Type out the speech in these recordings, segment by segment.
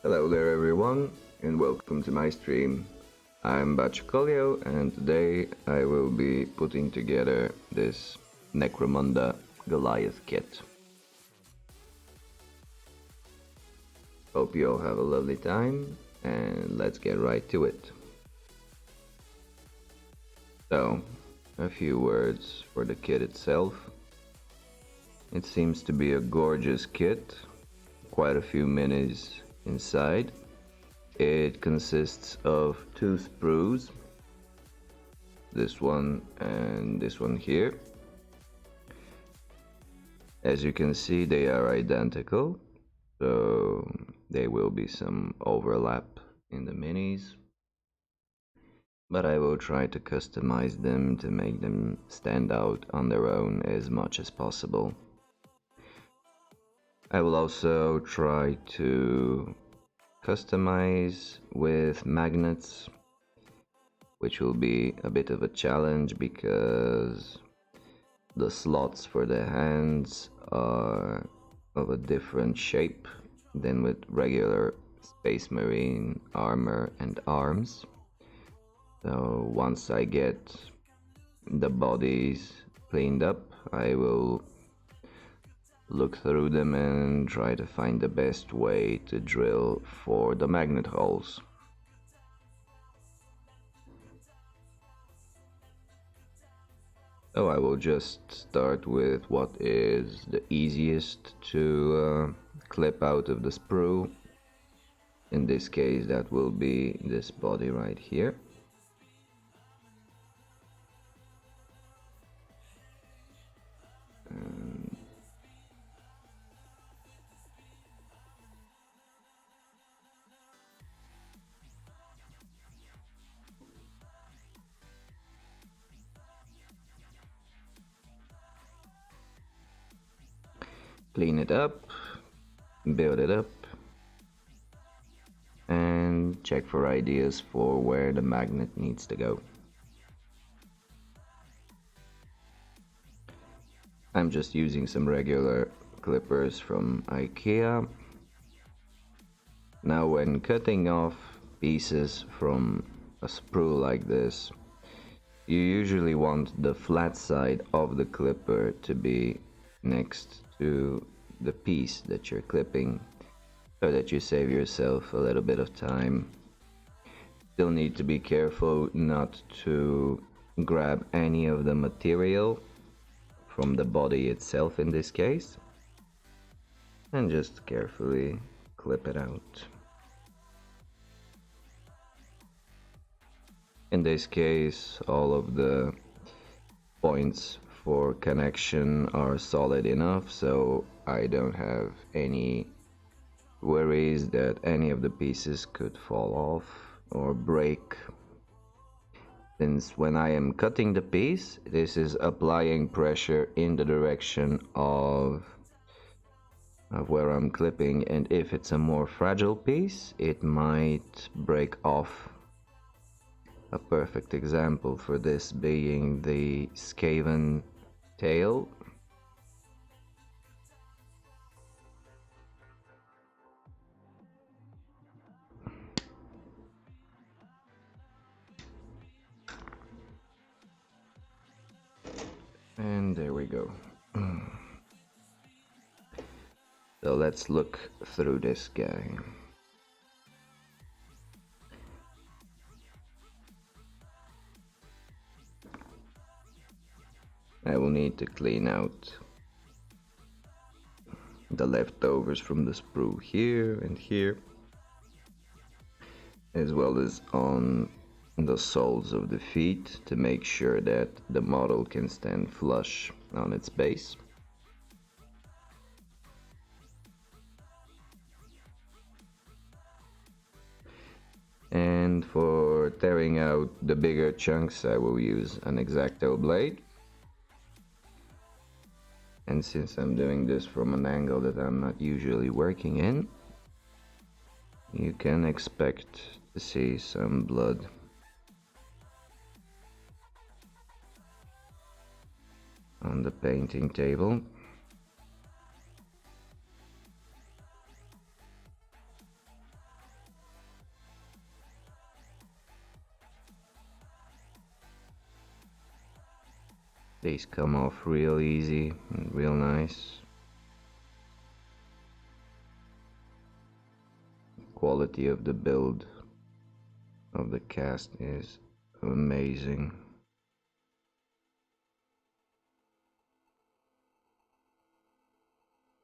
Hello there everyone and welcome to my stream. I'm Goliath and today I will be putting together this Necromunda Goliath kit. Hope you all have a lovely time and let's get right to it. So, a few words for the kit itself. It seems to be a gorgeous kit, quite a few minis inside. It consists of two sprues, this one and this one here. As you can see, they are identical, so there will be some overlap in the minis, but I will try to customize them to make them stand out on their own as much as possible. I will also try to customize with magnets, which will be a bit of a challenge because the slots for the hands are of a different shape than with regular Space Marine armor and arms. So once I get the bodies cleaned up, I will look through them and try to find the best way to drill for the magnet holes. So I will just start with what is the easiest to clip out of the sprue. In this case that will be this body right here. Clean it up, build it up, and check for ideas for where the magnet needs to go. I'm just using some regular clippers from IKEA. Now when cutting off pieces from a sprue like this, you usually want the flat side of the clipper to be next to the piece that you're clipping, so that you save yourself a little bit of time. Still need to be careful not to grab any of the material from the body itself in this case, and just carefully clip it out. In this case, all of the points for connection are solid enough, so I don't have any worries that any of the pieces could fall off or break. Since when I am cutting the piece, this is applying pressure in the direction of where I'm clipping, and if it's a more fragile piece, it might break off. A perfect example for this being the Skaven tail. And there we go. So let's look through this guy. I will need to clean out the leftovers from the sprue here and here, as well as on the soles of the feet, to make sure that the model can stand flush on its base. And for tearing out the bigger chunks, I will use an X-Acto blade. And since I'm doing this from an angle that I'm not usually working in, you can expect to see some blood. On the painting table. These come off real easy and real nice. Quality of the build of the cast is amazing.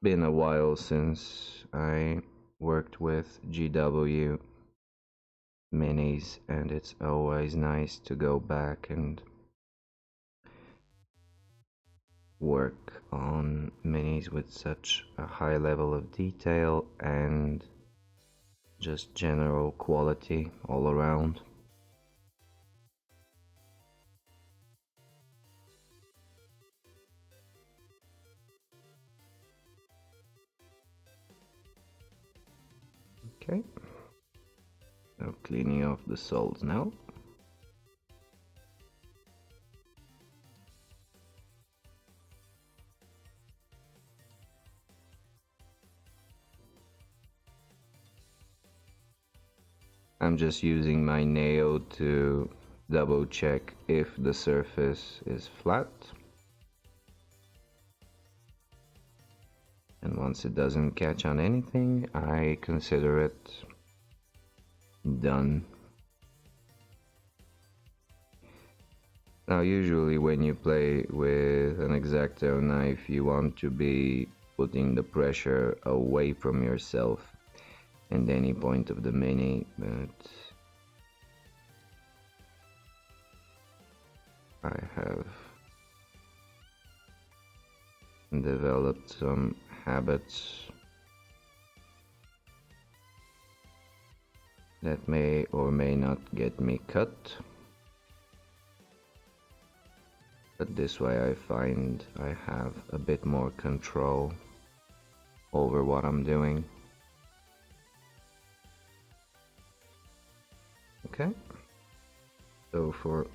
Been a while since I worked with GW minis, and it's always nice to go back and work on minis with such a high level of detail and just general quality all around. Okay, so cleaning off the soles now. I'm just using my nail to double check if the surface is flat. And once it doesn't catch on anything, I consider it done. Now, usually when you play with an X-Acto knife, you want to be putting the pressure away from yourself at any point of the mini, but I have developed some habits that may or may not get me cut. But this way I find I have a bit more control over what I'm doing. Okay, so for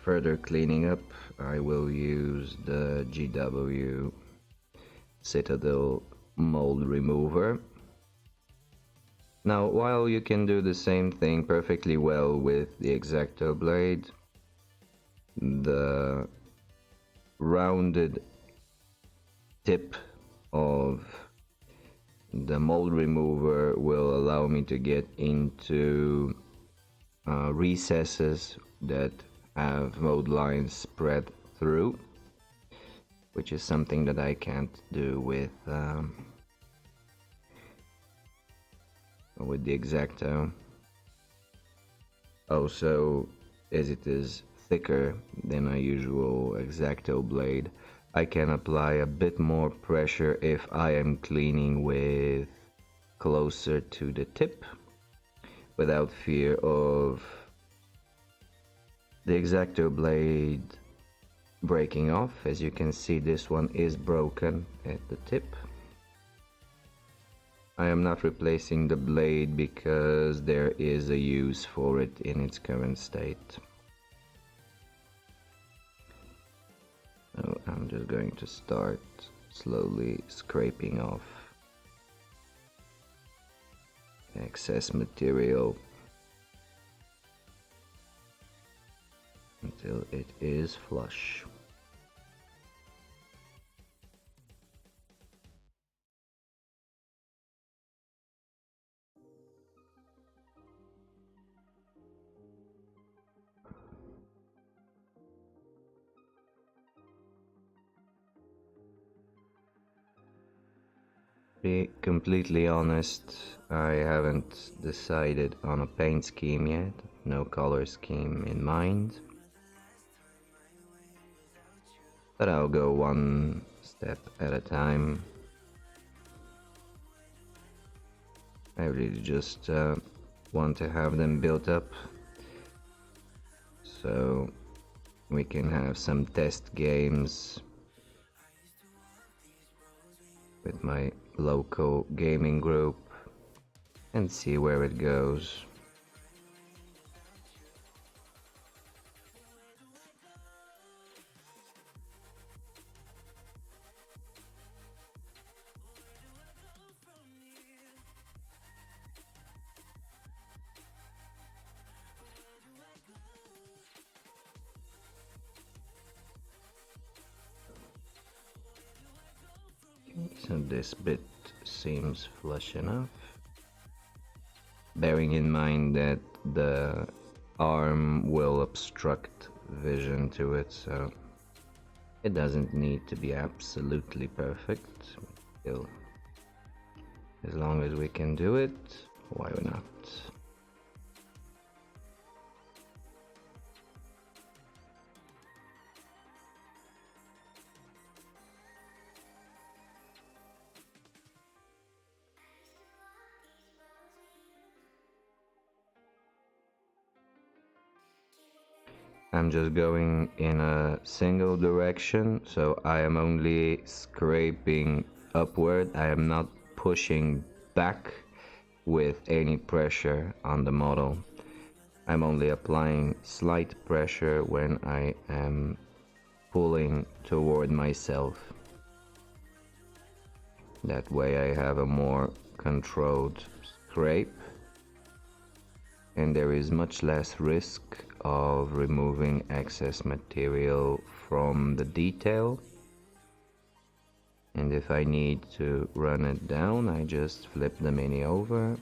further cleaning up, I will use the GW Citadel mold remover. Now, while you can do the same thing perfectly well with the X-Acto blade, the rounded tip of the mold remover will allow me to get into recesses that have mold lines spread through, which is something that I can't do with the X-Acto. Also, as it is thicker than a usual X-Acto blade, I can apply a bit more pressure if I am cleaning with closer to the tip, without fear of the X-Acto blade breaking off. As you can see, this one is broken at the tip. I am not replacing the blade because there is a use for it in its current state. So I'm just going to start slowly scraping off excess material until it is flush. Be completely honest, I haven't decided on a paint scheme yet, no color scheme in mind. But I'll go one step at a time. I really just want to have them built up so we can have some test games with my local gaming group and see where it goes. so this bit seems flush enough. Bearing in mind that the arm will obstruct vision to it, so it doesn't need to be absolutely perfect. Still, as long as we can do it, why not? I'm just going in a single direction, so I am only scraping upward. I am not pushing back with any pressure on the model. I'm only applying slight pressure when I am pulling toward myself. That way I have a more controlled scrape, and there is much less risk of removing excess material from the detail. And if I need to run it down, I just flip the mini over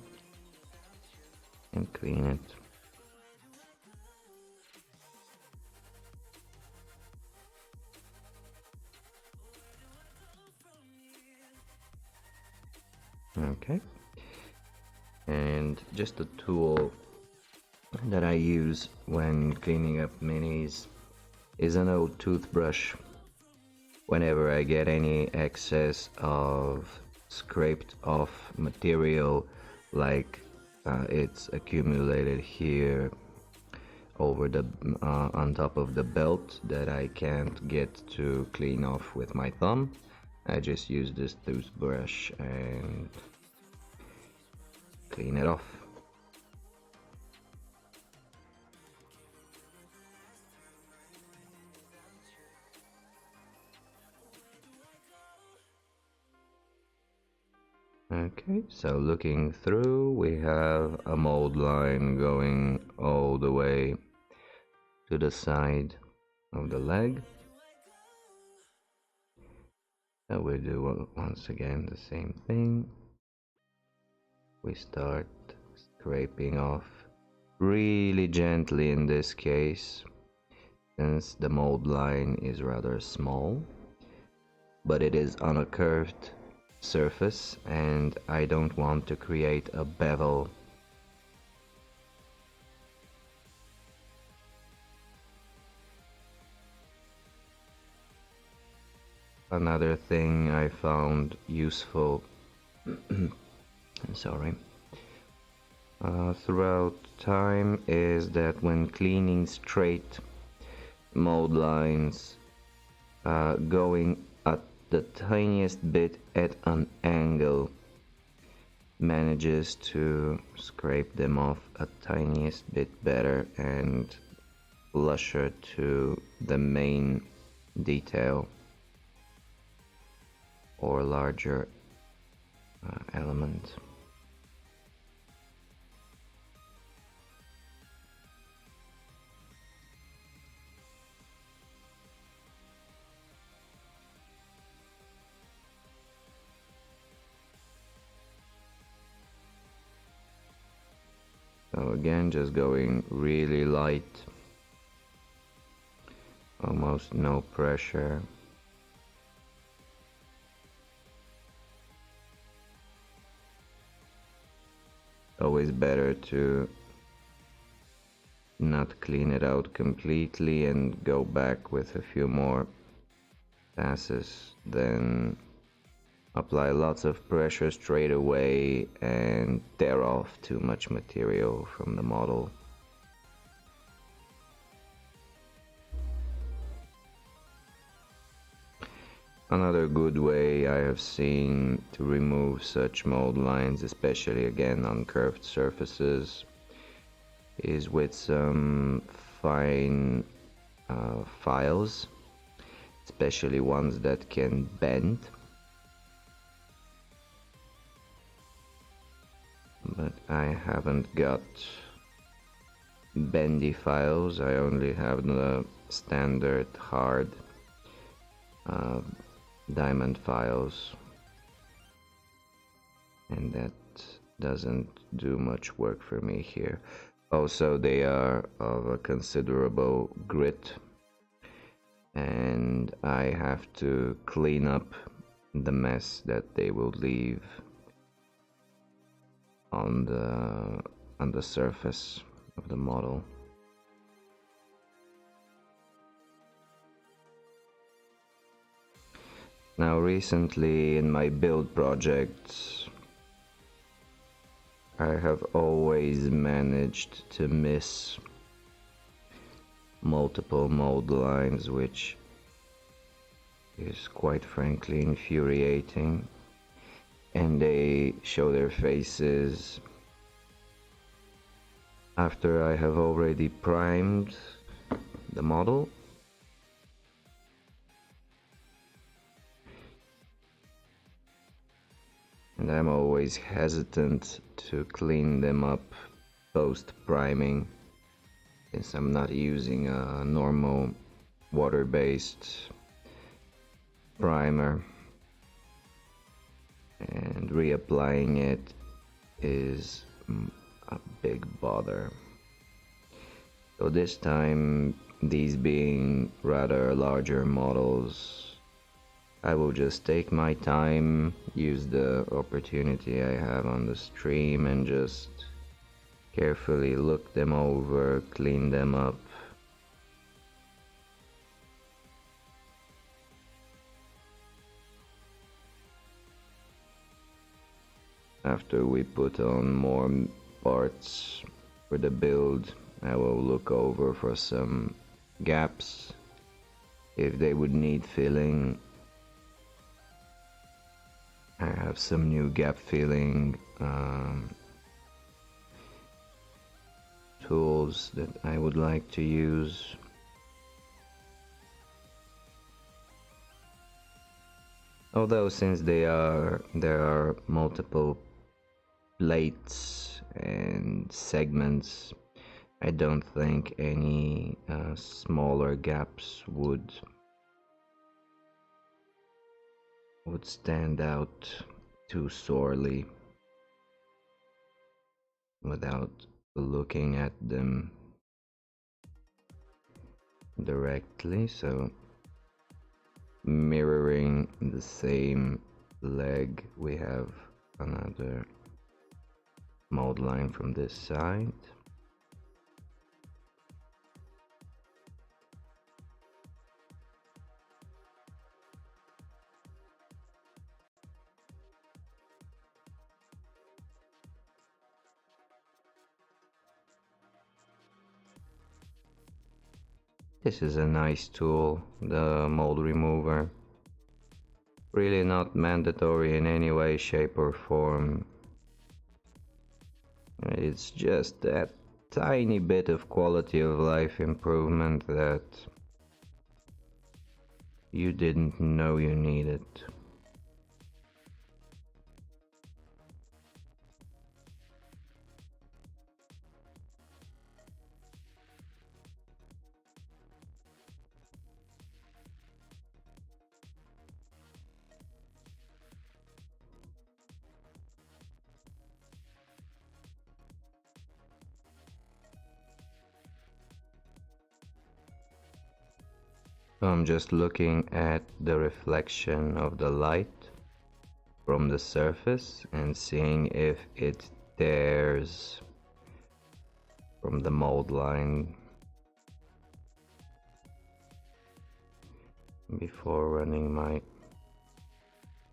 and clean it. Okay, and just a tool that I use when cleaning up minis is an old toothbrush. Whenever I get any excess of scraped off material, like it's accumulated here over the on top of the belt that I can't get to clean off with my thumb, I just use this toothbrush and clean it off. Okay, so looking through, we have a mold line going all the way to the side of the leg. So we do once again the same thing. We start scraping off really gently in this case, since the mold line is rather small, but it is on a curved surface and I don't want to create a bevel. Another thing I found useful sorry throughout time is that when cleaning straight mold lines, going at the tiniest bit at an angle manages to scrape them off a tiniest bit better and flusher to the main detail or larger element. So again, just going really light, almost no pressure. Always better to not clean it out completely and go back with a few more passes than apply lots of pressure straight away and tear off too much material from the model. Another good way I have seen to remove such mold lines, especially again on curved surfaces, is with some fine files, especially ones that can bend. But I haven't got bendy files, I only have the standard hard diamond files. and that doesn't do much work for me here. Also, they are of a considerable grit, and I have to clean up the mess that they will leave on the surface of the model. Now, recently in my build projects, I have always managed to miss multiple mold lines, which is quite frankly infuriating, and they show their faces after I have already primed the model. And I'm always hesitant to clean them up post priming, since I'm not using a normal water-based primer, and reapplying it is a big bother. So this time, these being rather larger models, I will just take my time, use the opportunity I have on the stream, and just carefully look them over, clean them up. After we put on more parts for the build, I will look over for some gaps if they would need filling. I have some new gap filling tools that I would like to use. Although since there are multiple plates and segments, I don't think any smaller gaps would stand out too sorely without looking at them directly. So mirroring the same leg, we have another mold line from this side. This is a nice tool, the mold remover. Really not mandatory in any way, shape or form. It's just that tiny bit of quality of life improvement that you didn't know you needed. So I'm just looking at the reflection of the light from the surface and seeing if it tears from the mold line before running my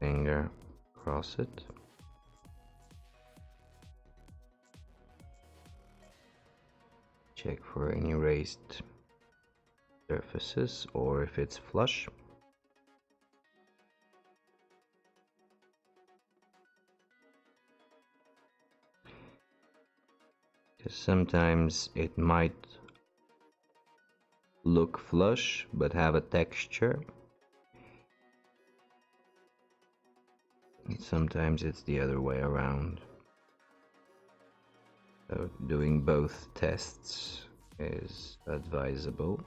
finger across it. Check for any raised surfaces or if it's flush. Because sometimes it might look flush but have a texture, and sometimes it's the other way around. So doing both tests is advisable.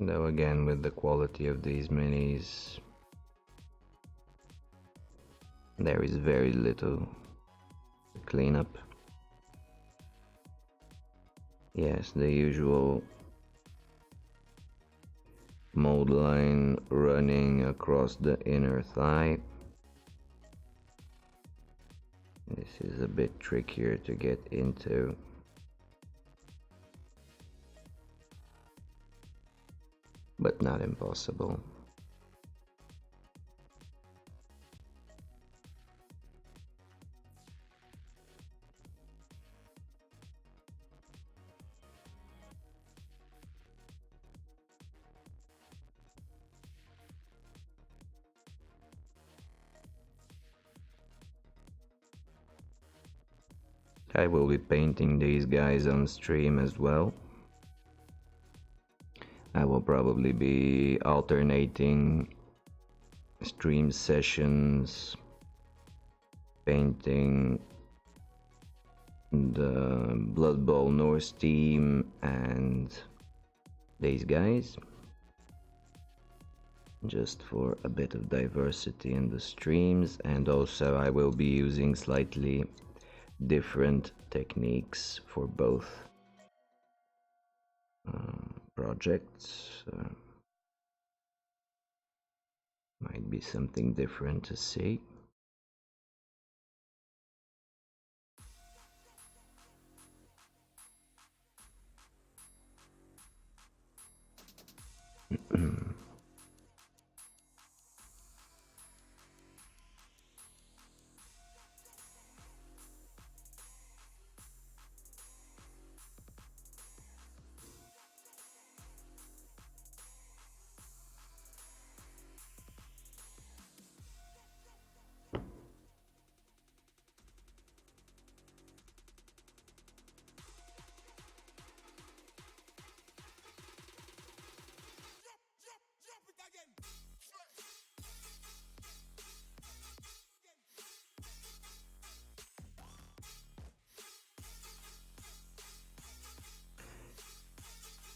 Though again, with the quality of these minis, there is very little to clean up. Yes, the usual mold line running across the inner thigh. This is a bit trickier to get into. But not impossible. I will be painting these guys on stream as well. I will probably be alternating stream sessions, painting the Blood Bowl Norse team and these guys, just for a bit of diversity in the streams. And also I will be using slightly different techniques for both projects. Might be something different to see.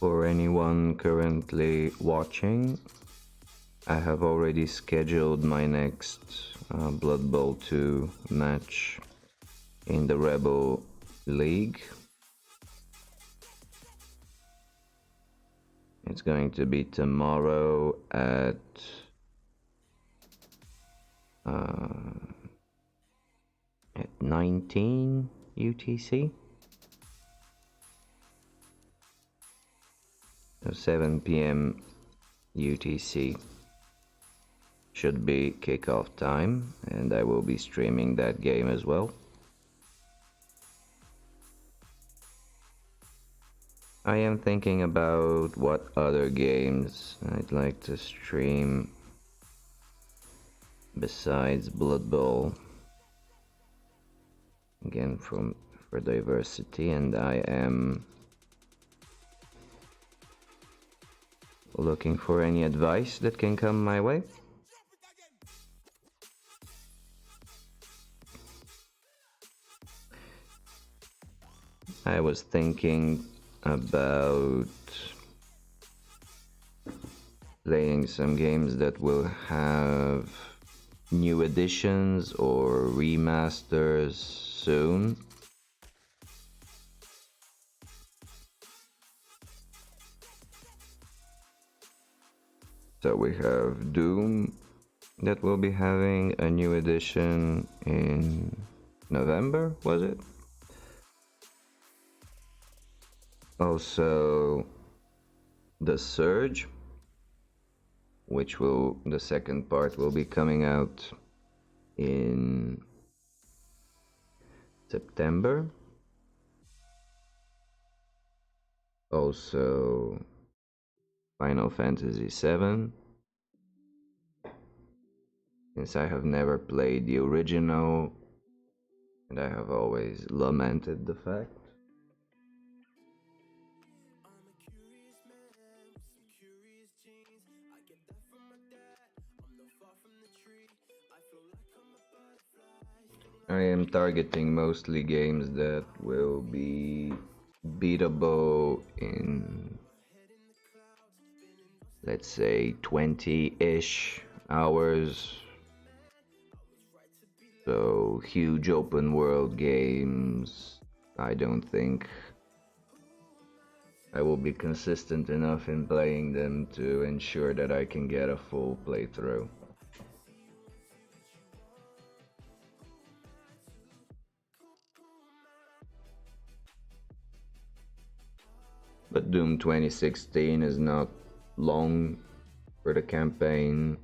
For anyone currently watching, I have already scheduled my next Blood Bowl 2 match in the Rebel League. It's going to be tomorrow at 19 UTC. So 7 PM UTC should be kickoff time, and I will be streaming that game as well. I am thinking about what other games I'd like to stream besides Blood Bowl. Again, for diversity, and I am looking for any advice that can come my way. I was thinking about playing some games that will have new editions or remasters soon. So we have Doom that will be having a new edition in November, was it? Also The Surge, which the second part will be coming out in September. Also Final Fantasy VII, since I have never played the original and I have always lamented the fact. I am targeting mostly games that will be beatable in let's say 20-ish hours. So huge open world games, I don't think I will be consistent enough in playing them to ensure that I can get a full playthrough. But Doom 2016 is not long for the campaign.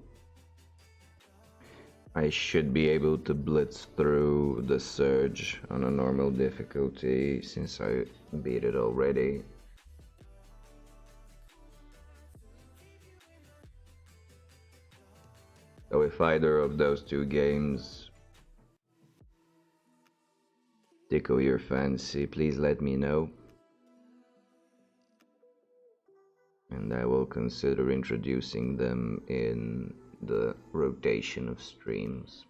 I should be able to blitz through the Surge on a normal difficulty since I beat it already. So if either of those two games tickle your fancy, please let me know. And I will consider introducing them in the rotation of streams.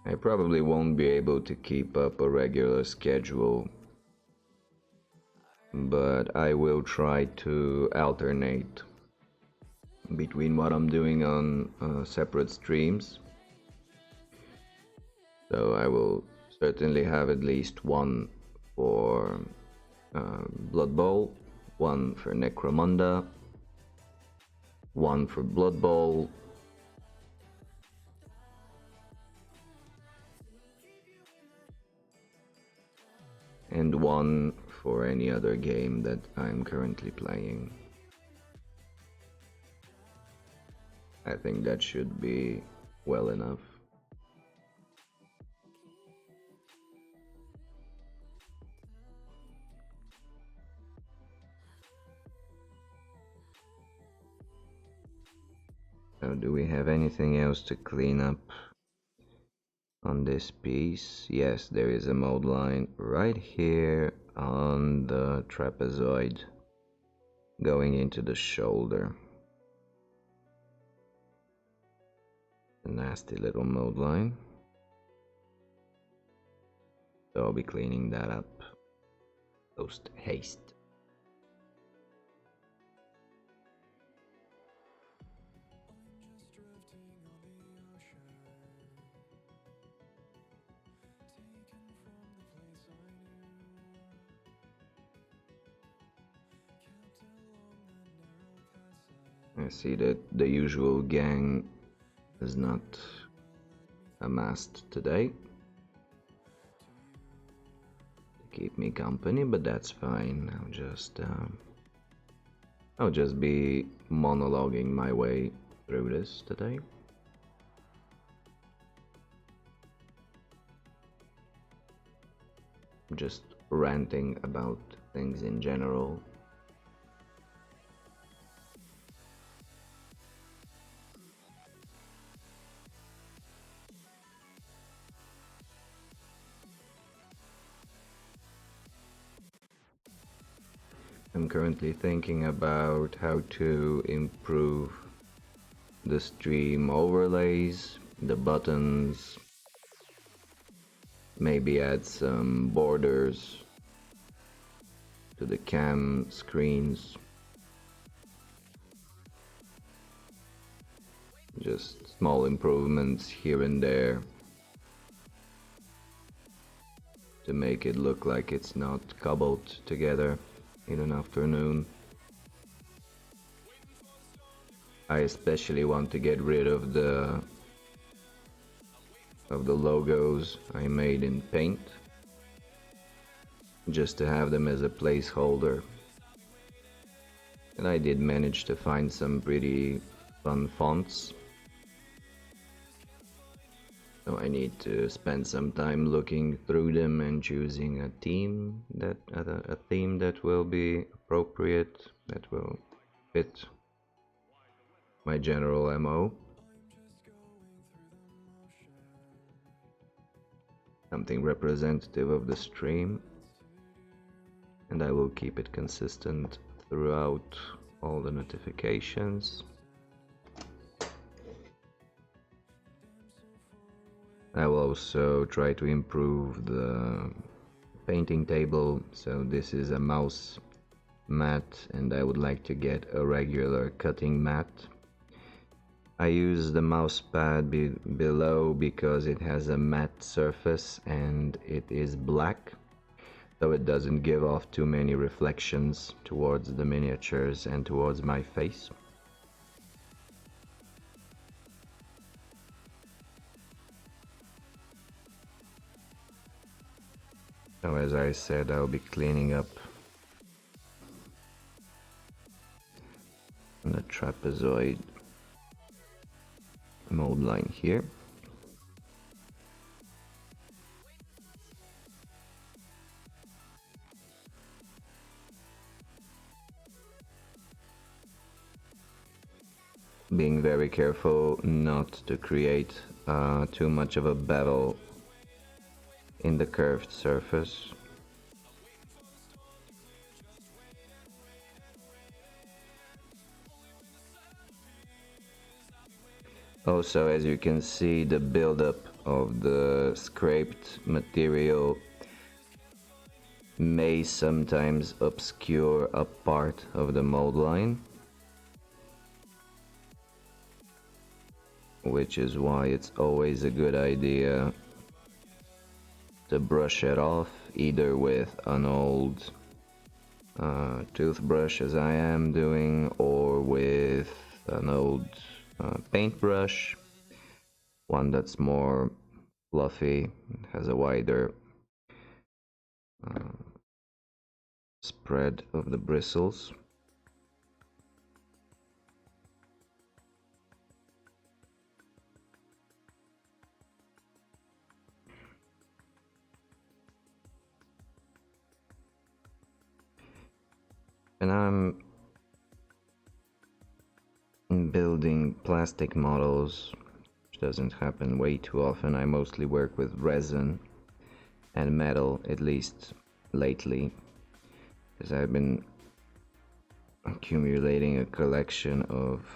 I probably won't be able to keep up a regular schedule, but I will try to alternate between what I'm doing on separate streams. So I will certainly have at least one for Blood Bowl, one for Necromunda, one for Blood Bowl, and one for any other game that I'm currently playing. I think that should be well enough. So do we have anything else to clean up on this piece? Yes, there is a mold line right here on the trapezoid going into the shoulder. A nasty little mold line. So I'll be cleaning that up post haste. I see that the usual gang is not amassed today to keep me company, but that's fine. I'll just be monologuing my way through this today. Just ranting about things in general. I'm currently thinking about how to improve the stream overlays, the buttons, maybe add some borders to the cam screens. Just small improvements here and there to make it look like it's not cobbled together in an afternoon. I especially want to get rid of the logos I made in Paint, just to have them as a placeholder. And I did manage to find some pretty fun fonts. So I need to spend some time looking through them and choosing a theme that will be appropriate, that will fit my general MO. Something representative of the stream, and I will keep it consistent throughout all the notifications. I will also try to improve the painting table. So this is a mouse mat and I would like to get a regular cutting mat. I use the mouse pad below because it has a matte surface and it is black, so it doesn't give off too many reflections towards the miniatures and towards my face. So as I said, I'll be cleaning up the trapezoid mold line here. Being very careful not to create too much of a bevel in the curved surface. Also, as you can see, the buildup of the scraped material may sometimes obscure a part of the mold line, which is why it's always a good idea to brush it off, either with an old toothbrush as I am doing, or with an old paintbrush, one that's more fluffy, has a wider spread of the bristles. And I'm building plastic models, which doesn't happen way too often. I mostly work with resin and metal, at least lately, because I've been accumulating a collection of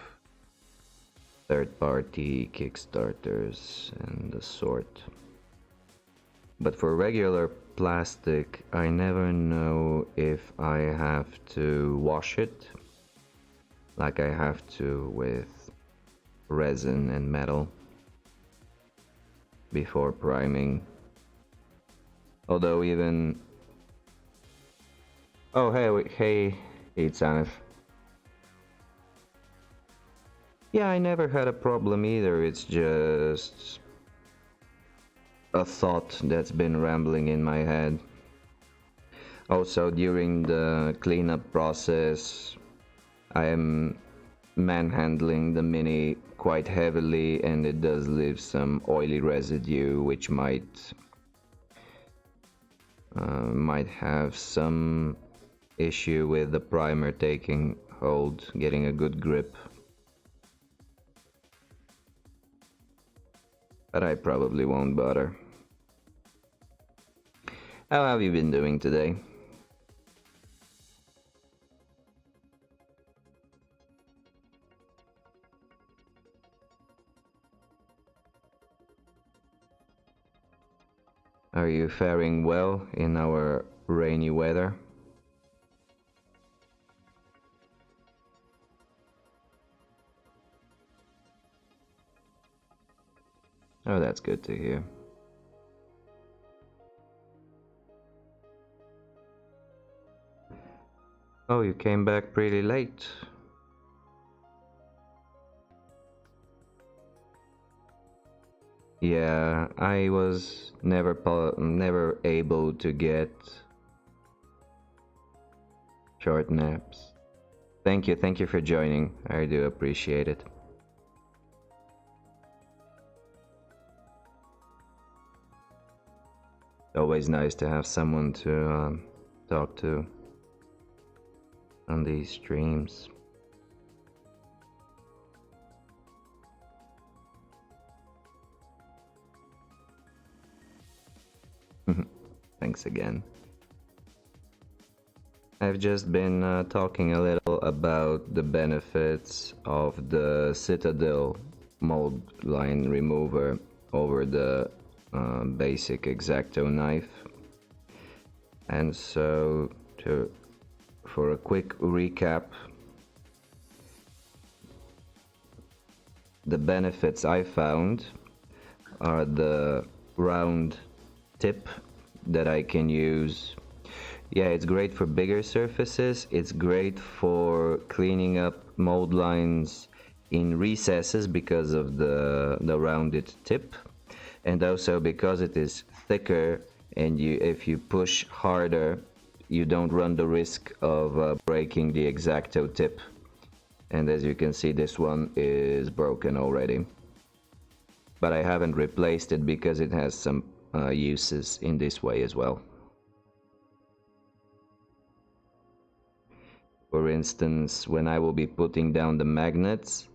third-party Kickstarters and the sort. But for regular plastic, I never know if I have to wash it like I have to with resin and metal before priming. Although even... Oh, hey, Itsanif. Yeah, I never had a problem either, it's just a thought that's been rambling in my head. Also, during the cleanup process, I am manhandling the Mini quite heavily and it does leave some oily residue which might have some issue with the primer taking hold, getting a good grip. But I probably won't bother. How have you been doing today? Are you faring well in our rainy weather? Oh, that's good to hear. Oh, you came back pretty late. Yeah, I was never able to get short naps. Thank you for joining. I do appreciate it. Always nice to have someone to talk to on these streams. Thanks again. I've just been talking a little about the benefits of the Citadel mold line remover over the basic X-Acto knife. And so, for a quick recap, the benefits I found are the round tip that I can use. Yeah, it's great for bigger surfaces. It's great for cleaning up mold lines in recesses because of the rounded tip, and also because it is thicker, and if you push harder, you don't run the risk of breaking the X-Acto tip. And as you can see, this one is broken already, but I haven't replaced it because it has some uses in this way as well. For instance, when I will be putting down the magnets,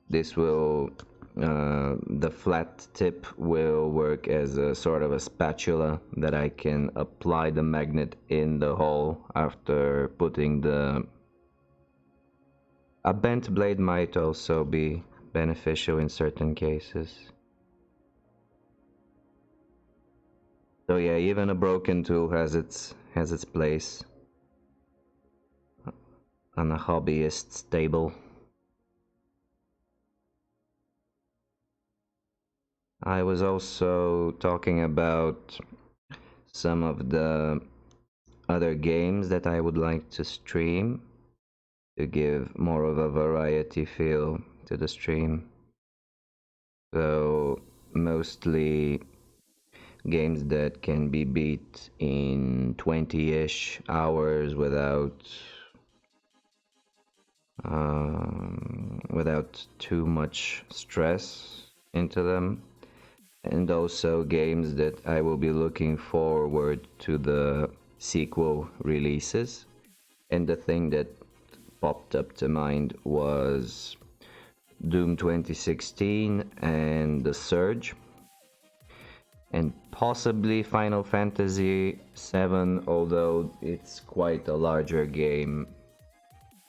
this will, the flat tip will work as a sort of a spatula that I can apply the magnet in the hole after putting a bent blade might also be beneficial in certain cases. So yeah, even a broken tool has its place on a hobbyist's table. I was also talking about some of the other games that I would like to stream to give more of a variety feel to the stream. So mostly games that can be beat in 20-ish hours without too much stress into them, and also games that I will be looking forward to the sequel releases. And the thing that popped up to mind was Doom 2016 and The Surge, and possibly Final Fantasy VII, although it's quite a larger game,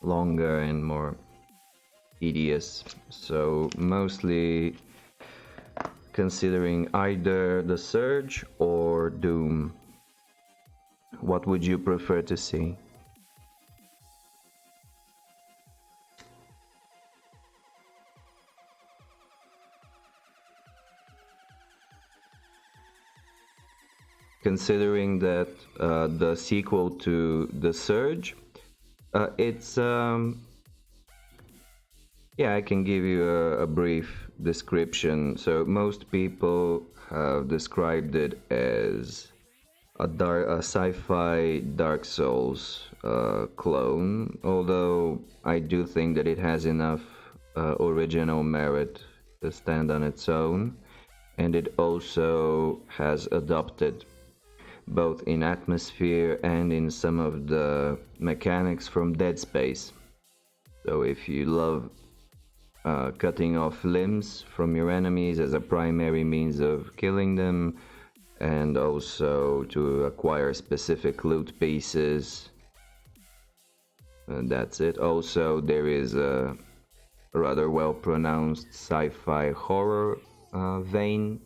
longer and more tedious. So mostly considering either The Surge or Doom. What would you prefer to see? Considering that the sequel to The Surge, it's yeah, I can give you a brief description. So most people have described it as a sci-fi Dark Souls clone, although I do think that it has enough original merit to stand on its own, and it also has adopted both in atmosphere and in some of the mechanics from Dead Space. So if you love cutting off limbs from your enemies as a primary means of killing them, and also to acquire specific loot pieces, that's it. Also, there is a rather well pronounced sci-fi horror vein.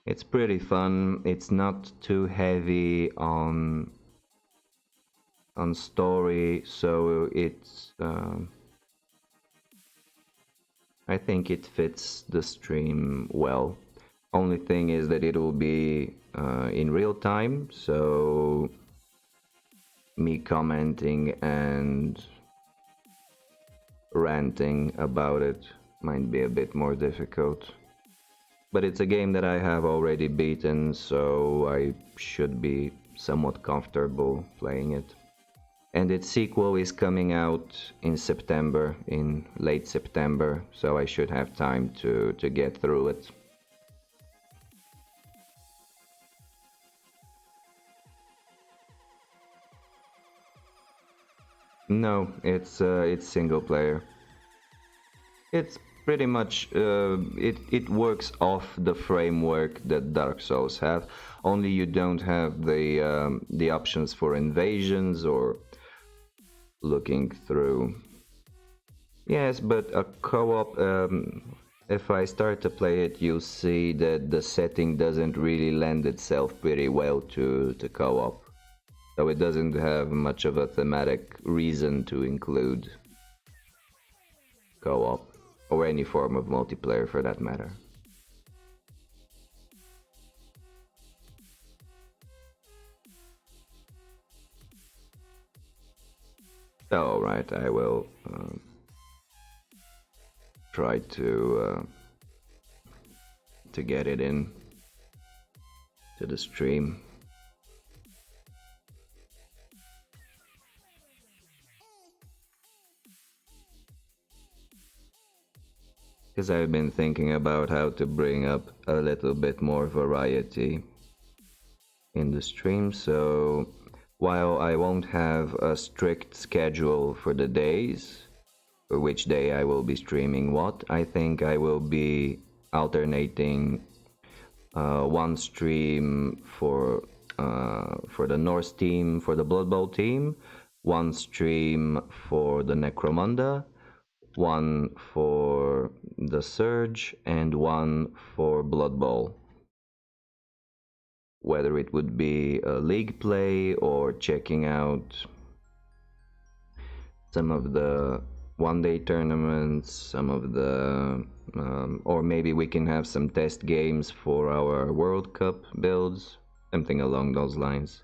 It's pretty fun. It's not too heavy on story, so it's I think it fits the stream well. Only thing is that it will be in real time, so me commenting and ranting about it might be a bit more difficult. But it's a game that I have already beaten, so I should be somewhat comfortable playing it. And its sequel is coming out in September, in late September, so I should have time to get through it. No, it's single player. It's pretty much it works off the framework that Dark Souls have. Only you don't have the options for invasions or looking through Yes, but a co-op, if I start to play it, you'll see that the setting doesn't really lend itself pretty well to co-op. So it doesn't have much of a thematic reason to include co-op, or any form of multiplayer for that matter. Alright, I will try to get it in to the stream. Because I've been thinking about how to bring up a little bit more variety in the stream, so while I won't have a strict schedule for the days, for which day I will be streaming what, I think I will be alternating one stream for the Norse team, for the Blood Bowl team, one stream for the Necromunda, one for the Surge, and one for Blood Bowl. Whether it would be a league play or checking out some of the one-day tournaments, some of the or maybe we can have some test games for our World Cup builds, something along those lines.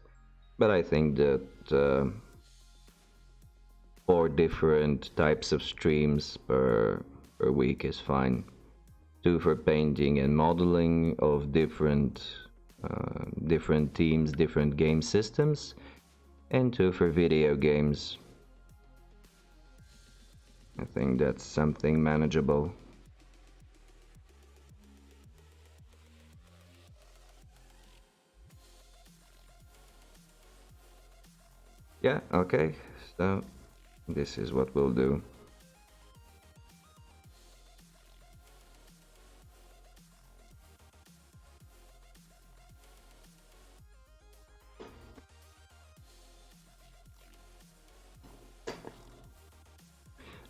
But I think that 4 different types of streams per week is fine. 2 for painting and modeling of different teams, different game systems, and 2 for video games. I think that's something manageable. Yeah, okay, so this is what we'll do.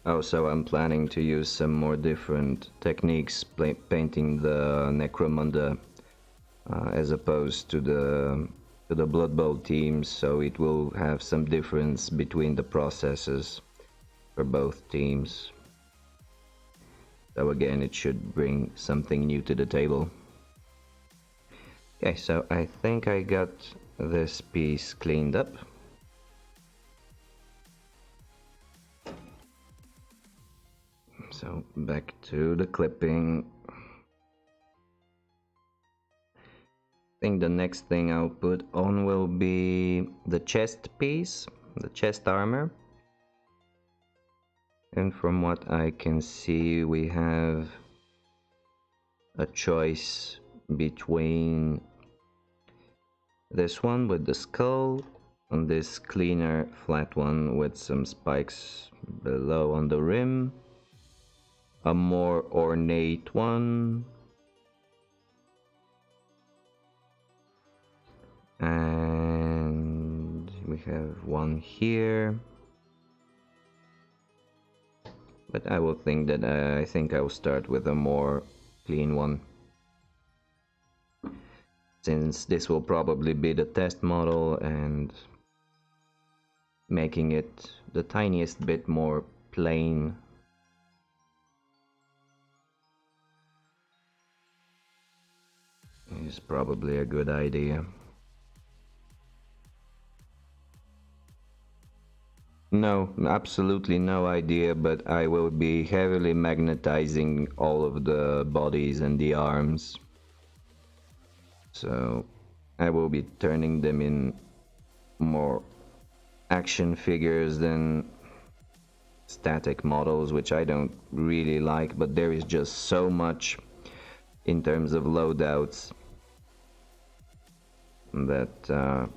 Oh, so I'm planning to use some more different techniques painting the Necromunda as opposed to the Blood Bowl teams, so it will have some difference between the processes for both teams. So again, it should bring something new to the table. Okay, so I think I got this piece cleaned up. So back to the clipping. I think the next thing I'll put on will be the chest piece, the chest armor. And from what I can see, we have a choice between this one with the skull and this cleaner flat one with some spikes below on the rim, a more ornate one, and we have one here. But I will think that I think I will start with a more clean one, since this will probably be the test model, and making it the tiniest bit more plain is probably a good idea. No, absolutely no idea, but I will be heavily magnetizing all of the bodies and the arms. So I will be turning them in more action figures than static models, which I don't really like, but there is just so much in terms of loadouts that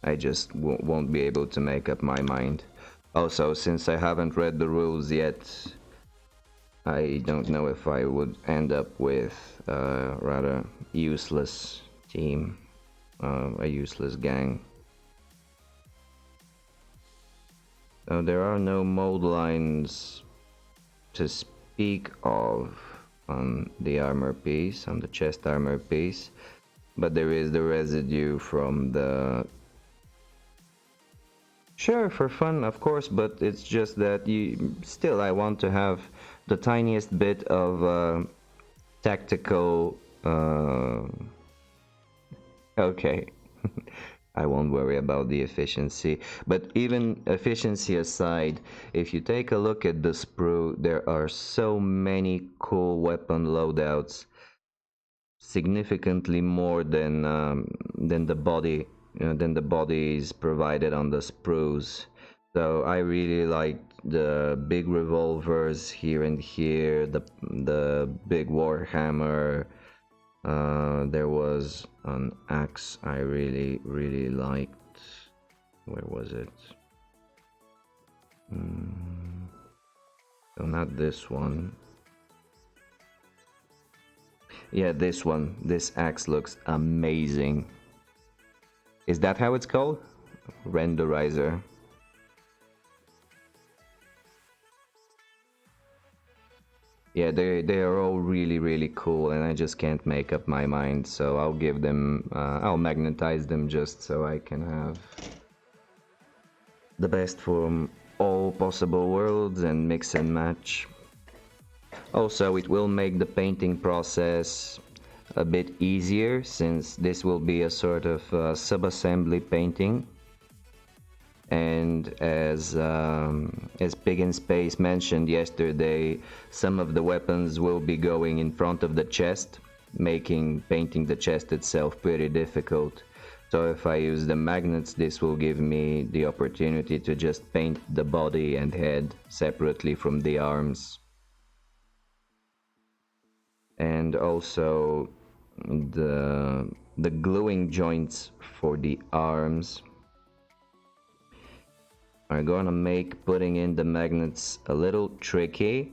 I just won't be able to make up my mind. Also, since I haven't read the rules yet, I don't know if I would end up with a rather useless team, a useless gang. So there are no mold lines to speak of on the armor piece, on the chest armor piece, but there is the residue from the... Sure, for fun, of course, but it's just that you still, I want to have the tiniest bit of tactical. Okay. I won't worry about the efficiency. But even efficiency aside, if you take a look at the sprue, there are so many cool weapon loadouts, significantly more than the body, than the bodies provided on the sprues. So I really like the big revolvers here and here, the big warhammer. There was an axe I really liked. Where was it? So not this one. Yeah, this one. This axe looks amazing. Is that how it's called? Renderizer. Yeah, they are all really cool, and I just can't make up my mind. So I'll give them, I'll magnetize them just so I can have the best from all possible worlds and mix and match. Also, it will make the painting process a bit easier, since this will be a sort of sub-assembly painting. And as Pig in Space mentioned yesterday, some of the weapons will be going in front of the chest, making painting the chest itself pretty difficult. So if I use the magnets, this will give me the opportunity to just paint the body and head separately from the arms. And also the gluing joints for the arms are gonna make putting in the magnets a little tricky,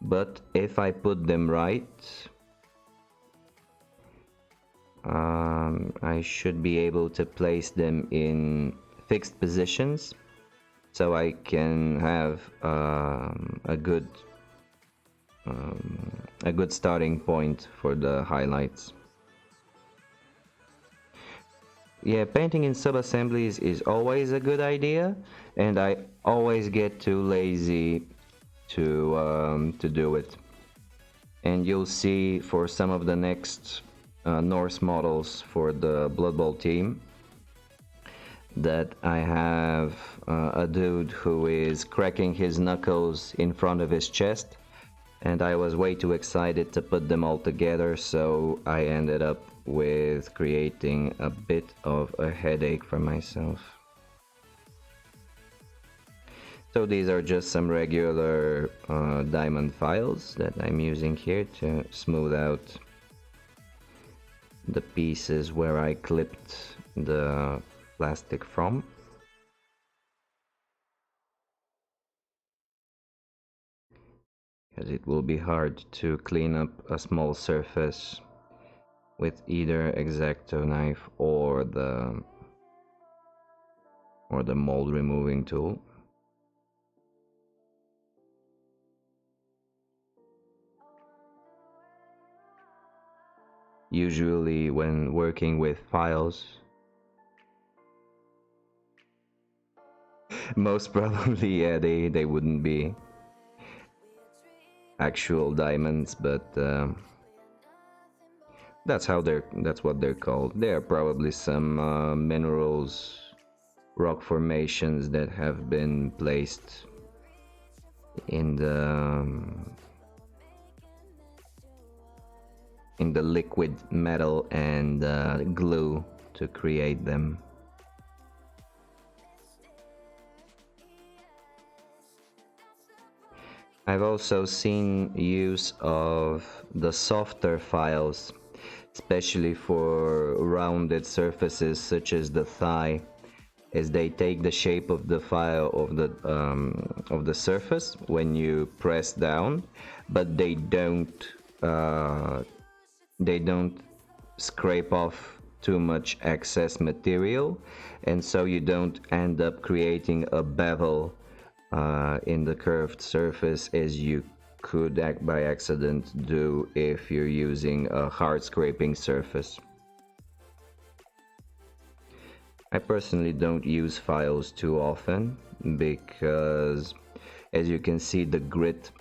but if I put them right, I should be able to place them in fixed positions, so I can have a good starting point for the highlights. Yeah, painting in sub-assemblies is always a good idea, and I always get too lazy to do it. And you'll see for some of the next Norse models for the Blood Bowl team that I have a dude who is cracking his knuckles in front of his chest, and I was way too excited to put them all together, so I ended up with creating a bit of a headache for myself. So these are just some regular diamond files that I'm using here to smooth out the pieces where I clipped the plastic from. Because it will be hard to clean up a small surface with either X-Acto knife or the mold removing tool. Usually when working with files, most probably, yeah, they wouldn't be actual diamonds, but that's what they're called. They are probably some minerals, rock formations that have been placed in the liquid metal and glue to create them. I've also seen use of the softer files, especially for rounded surfaces such as the thigh, is they take the shape of the file of the surface when you press down, but they don't scrape off too much excess material, and so you don't end up creating a bevel in the curved surface as you could act by accident do if you're using a hard scraping surface. I personally don't use files too often because, as you can see, the grit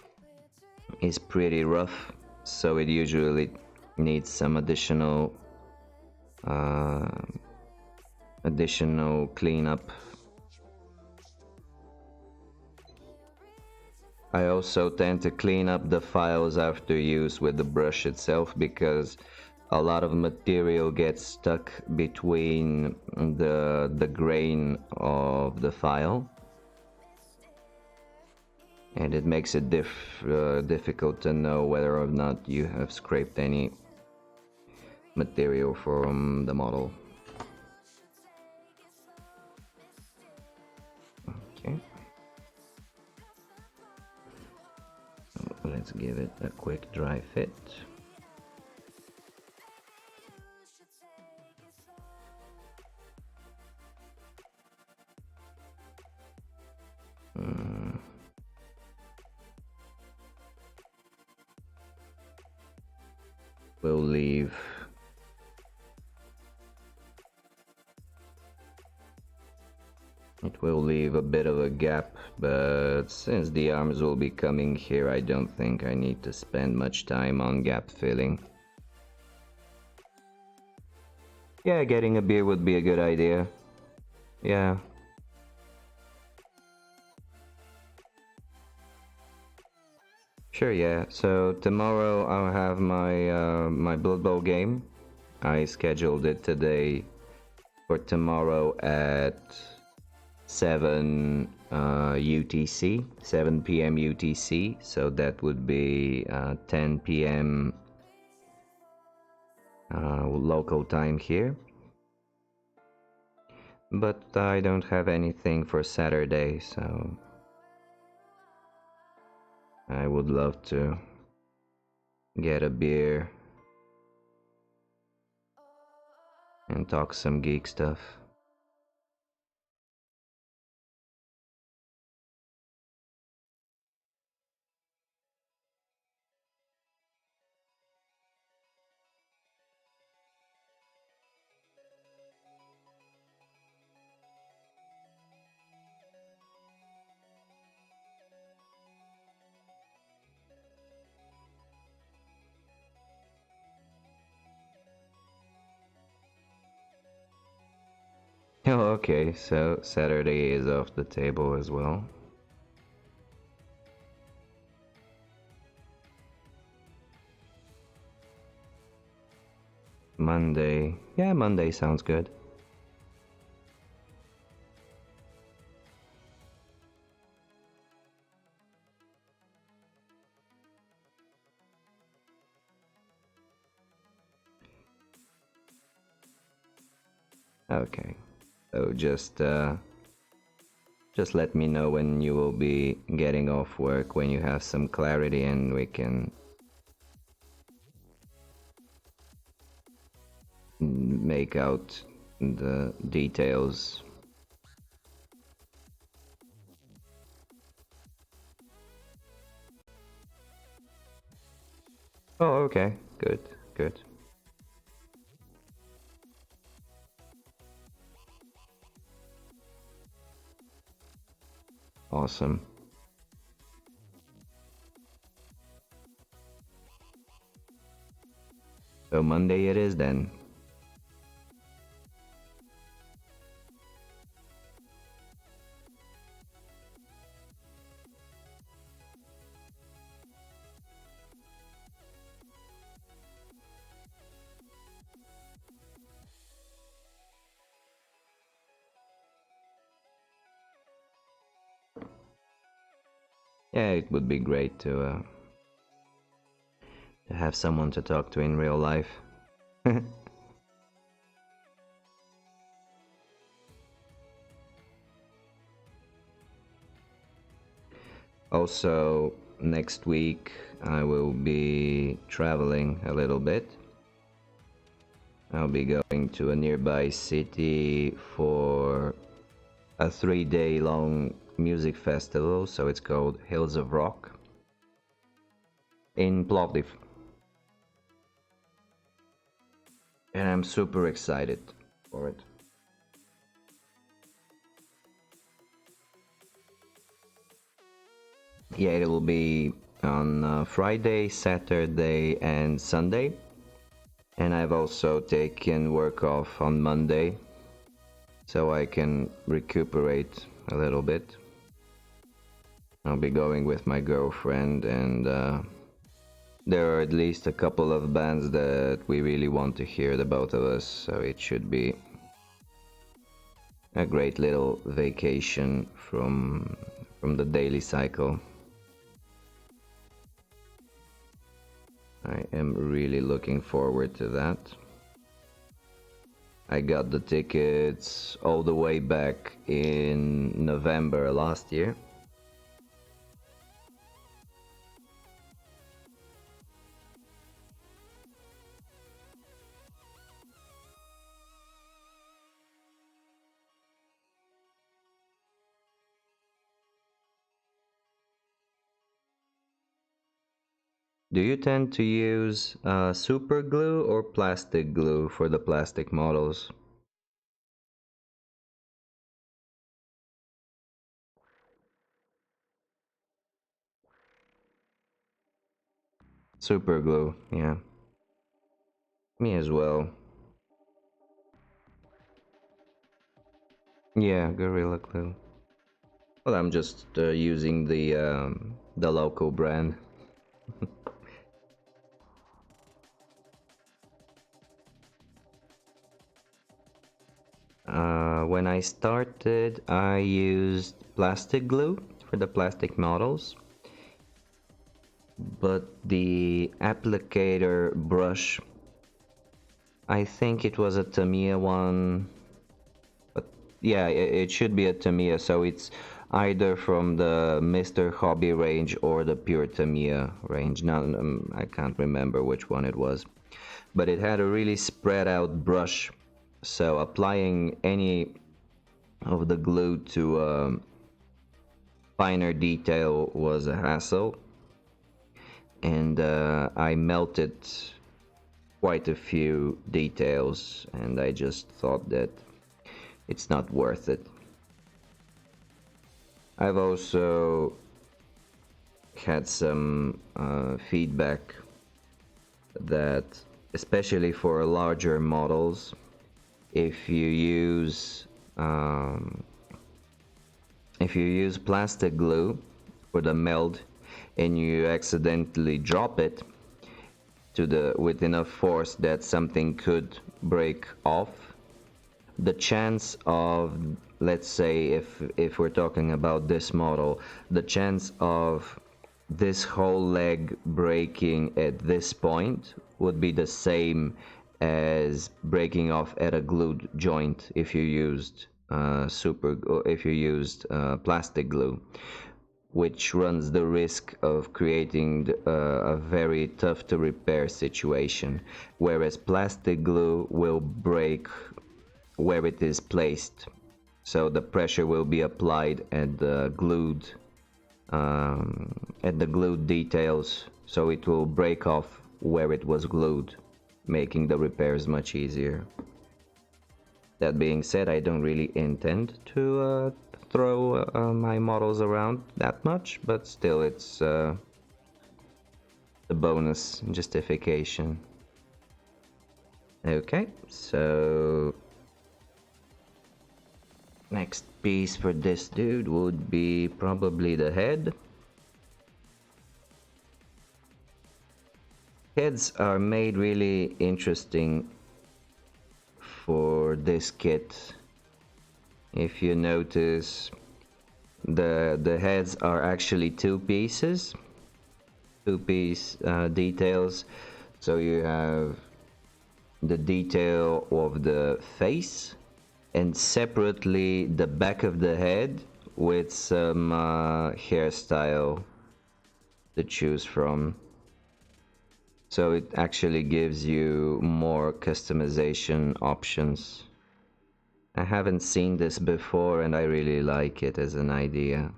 is pretty rough, so it usually needs some uh, additional cleanup. I also tend to clean up the files after use with the brush itself because a lot of material gets stuck between the grain of the file, and it makes it difficult to know whether or not you have scraped any material from the model. Okay. Let's give it a quick dry fit. We'll leave it will leave a bit of a gap, but since the arms will be coming here, I don't think I need to spend much time on gap filling. Yeah, getting a beer would be a good idea. Yeah. Sure, yeah. So tomorrow I'll have my Blood Bowl game. I scheduled it today for tomorrow at 7 UTC, 7 p.m. UTC. So that would be 10 p.m. Local time here. But I don't have anything for Saturday, so I would love to get a beer and talk some geek stuff. Oh, okay, so Saturday is off the table as well. Monday. Yeah, Monday sounds good. Okay. So just let me know when you will be getting off work, when you have some clarity, and we can make out the details. Oh, okay. Good, good. Awesome. So Monday it is then. Yeah, it would be great to have someone to talk to in real life. Also, next week I will be traveling a little bit. I'll be going to a nearby city for a 3-day long music festival, so it's called Hills of Rock in Plovdiv. And I'm super excited for it. Yeah, it will be on Friday, Saturday, and Sunday. And I've also taken work off on Monday so I can recuperate a little bit. I'll be going with my girlfriend, and there are at least a couple of bands that we really want to hear, the both of us, so it should be a great little vacation from the daily cycle. I am really looking forward to that. I got the tickets all the way back in November last year. Do you tend to use super glue or plastic glue for the plastic models? Super glue, yeah. Me as well. Yeah, Gorilla Glue. Well, I'm just using the local brand. When I started, I used plastic glue for the plastic models, but the applicator brush, I think it was a Tamiya one, but yeah, it should be a Tamiya, so it's either from the Mr. Hobby range or the pure Tamiya range. Now, I can't remember which one it was, but it had a really spread out brush, so applying any of the glue to finer detail was a hassle, and I melted quite a few details, and I just thought that it's not worth it. I've also had some feedback that, especially for larger models, if you use plastic glue for the meld and you accidentally drop it with enough force that something could break off, the chance of, let's say, if we're talking about this model, the chance of this whole leg breaking at this point would be the same as breaking off at a glued joint if you used plastic glue, which runs the risk of creating a very tough to repair situation, whereas plastic glue will break where it is placed, so the pressure will be applied at the glued details, so it will break off where it was glued, making the repairs much easier. That being said, I don't really intend to throw my models around that much, but still, it's a bonus justification. Okay, so next piece for this dude would be probably the head. Heads are made really interesting for this kit. If you notice, the heads are actually two piece details. So you have the detail of the face, and separately the back of the head with some hairstyle to choose from. So it actually gives you more customization options. I haven't seen this before and I really like it as an idea.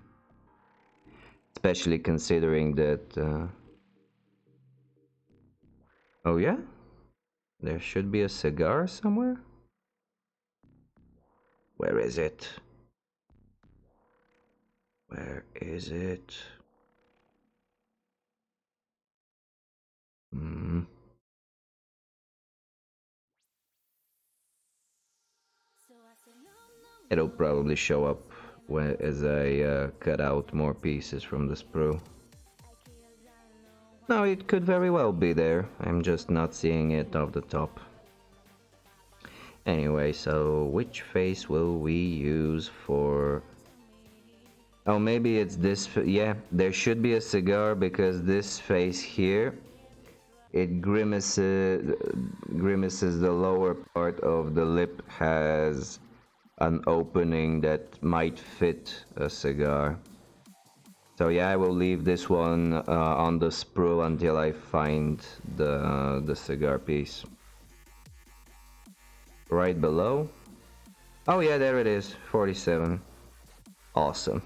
Especially considering that... Oh yeah? There should be a cigar somewhere? Where is it? Where is it? Hmm. It'll probably show up as I cut out more pieces from the sprue. No, it could very well be there. I'm just not seeing it off the top. Anyway, so which face will we use for... Oh, maybe it's this... Yeah, there should be a cigar because this face here, it grimaces the lower part of the lip has an opening that might fit a cigar. So yeah, I will leave this one on the sprue until I find the cigar piece. Right below. Oh yeah, there it is, 47. Awesome.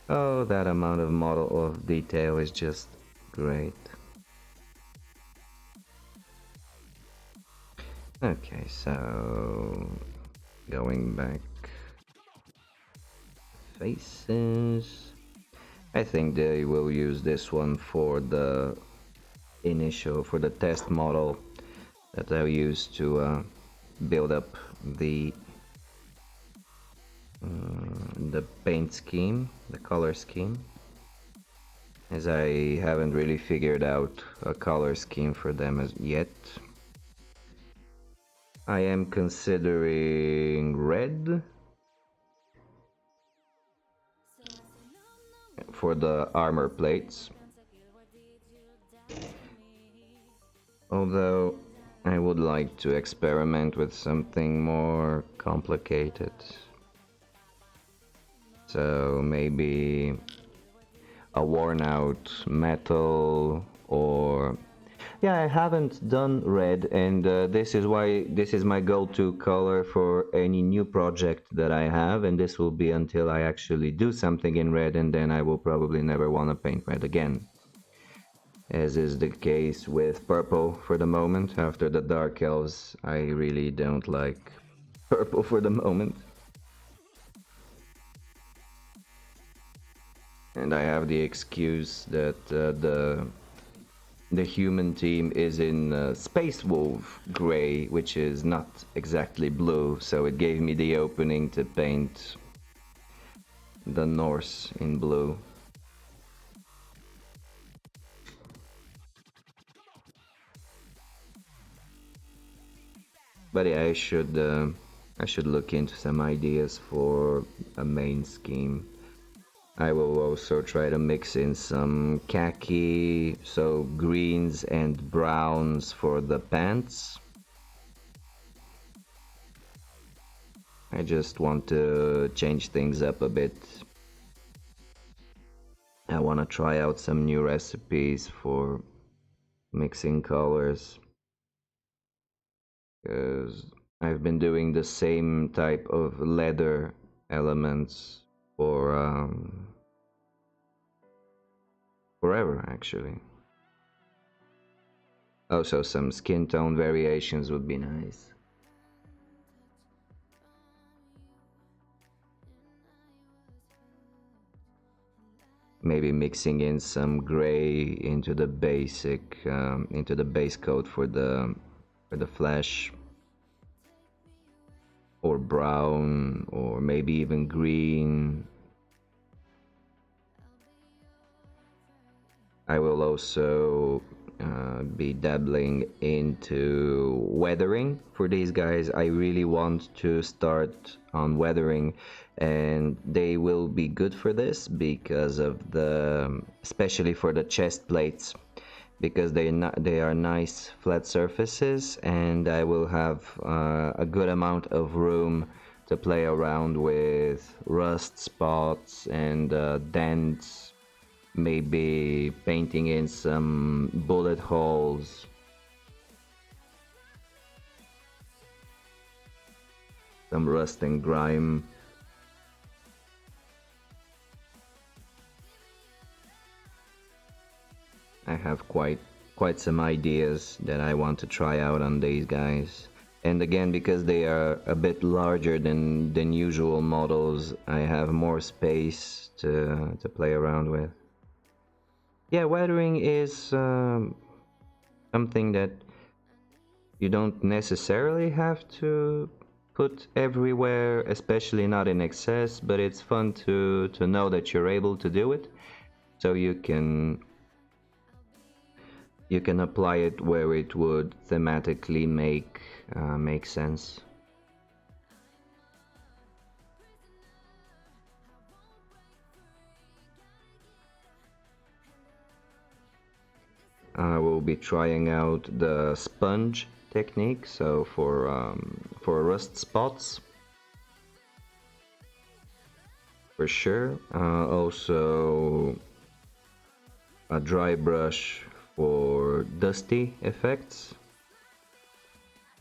Oh, that amount of model of detail is just great. Okay, so going back, faces. I think they will use this one for the test model that I used to build up the paint scheme, the color scheme, as I haven't really figured out a color scheme for them as yet. I am considering red for the armor plates, although I would like to experiment with something more complicated. So maybe a worn out metal, or yeah, I haven't done red, and this is my go-to color for any new project that I have, and this will be until I actually do something in red, and then I will probably never want to paint red again, as is the case with purple for the moment. After the Dark Elves, I really don't like purple for the moment. And I have the excuse that the human team is in Space Wolf gray, which is not exactly blue, so it gave me the opening to paint the Norse in blue. But yeah, I should look into some ideas for a main scheme. I will also try to mix in some khaki, so greens and browns for the pants. I just want to change things up a bit. I want to try out some new recipes for mixing colors, because I've been doing the same type of leather elements for forever, actually. Also, some skin tone variations would be nice. Maybe mixing in some gray into the basic, into the base coat for the flesh, or brown, or maybe even green. I will also be dabbling into weathering for these guys. I really want to start on weathering, and they will be good for this because of the, especially for the chest plates, because they are nice flat surfaces, and I will have a good amount of room to play around with rust spots and dents, maybe painting in some bullet holes. Some rust and grime. I have quite some ideas that I want to try out on these guys. And again, because they are a bit larger than usual models, I have more space to play around with. Yeah, weathering is something that you don't necessarily have to put everywhere, especially not in excess, but it's fun to know that you're able to do it, so you can apply it where it would thematically make sense. I will be trying out the sponge technique, so for rust spots, for sure. Also a dry brush for dusty effects.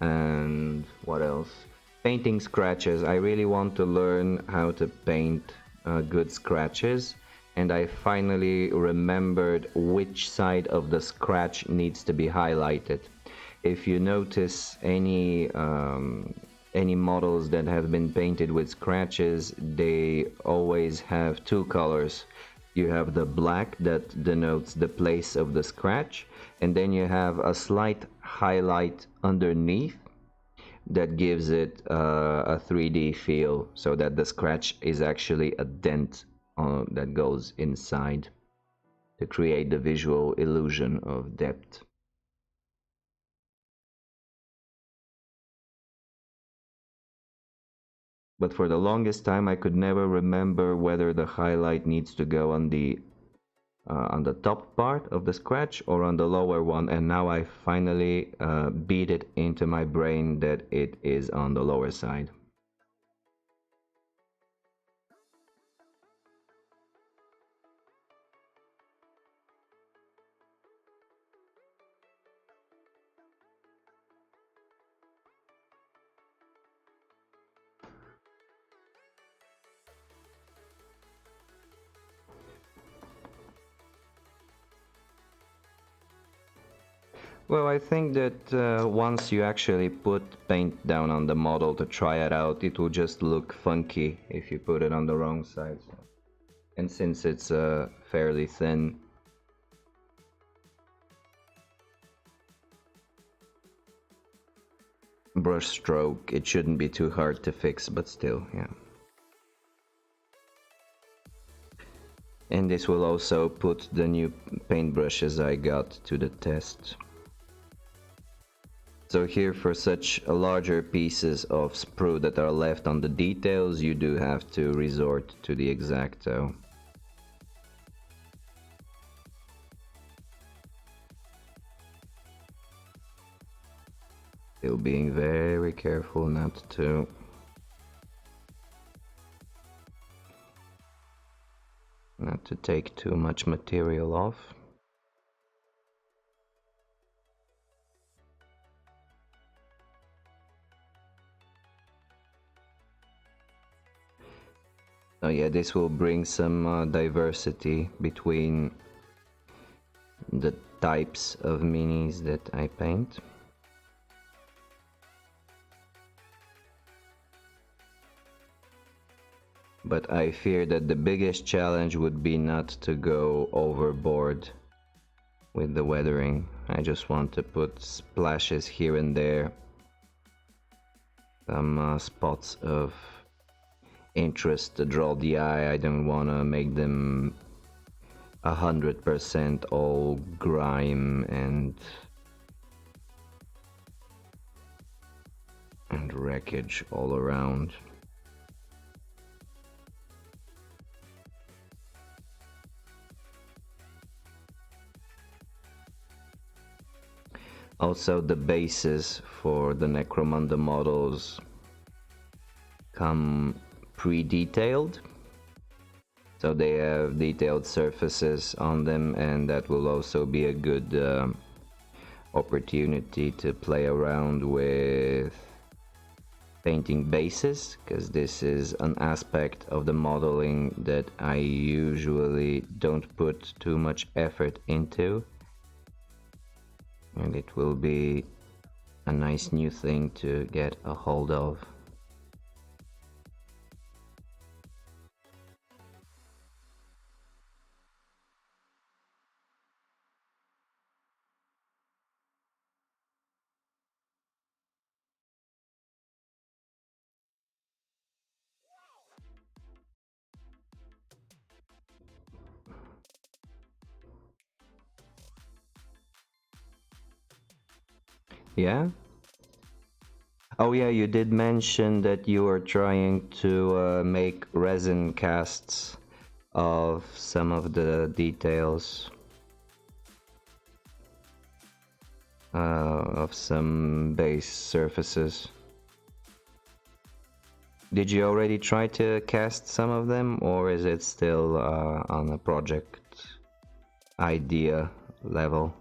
And what else? Painting scratches. I really want to learn how to paint good scratches, and I finally remembered which side of the scratch needs to be highlighted. If you notice any models that have been painted with scratches, they always have two colors. You have the black that denotes the place of the scratch, and then you have a slight highlight underneath that gives it a 3D feel, so that the scratch is actually a dent that goes inside to create the visual illusion of depth. But for the longest time, I could never remember whether the highlight needs to go on the top part of the scratch or on the lower one, and now I finally beat it into my brain that it is on the lower side. Well, I think that once you actually put paint down on the model to try it out, it will just look funky if you put it on the wrong side. And since it's fairly thin, brush stroke, it shouldn't be too hard to fix, but still, yeah. And this will also put the new paintbrushes I got to the test. So here, for such larger pieces of sprue that are left on the details, you do have to resort to the X-Acto. Still being very careful not to take too much material off. Oh yeah, this will bring some diversity between the types of minis that I paint. But I fear that the biggest challenge would be not to go overboard with the weathering. I just want to put splashes here and there, some spots of interest to draw the eye. I don't want to make them 100% all grime and wreckage all around. Also, the bases for the Necromunda models come pre-detailed, so they have detailed surfaces on them, and that will also be a good opportunity to play around with painting bases, because this is an aspect of the modeling that I usually don't put too much effort into, and it will be a nice new thing to get a hold of. Yeah? Oh yeah, you did mention that you are trying to make resin casts of some of the details of some base surfaces. Did you already try to cast some of them, or is it still on a project idea level?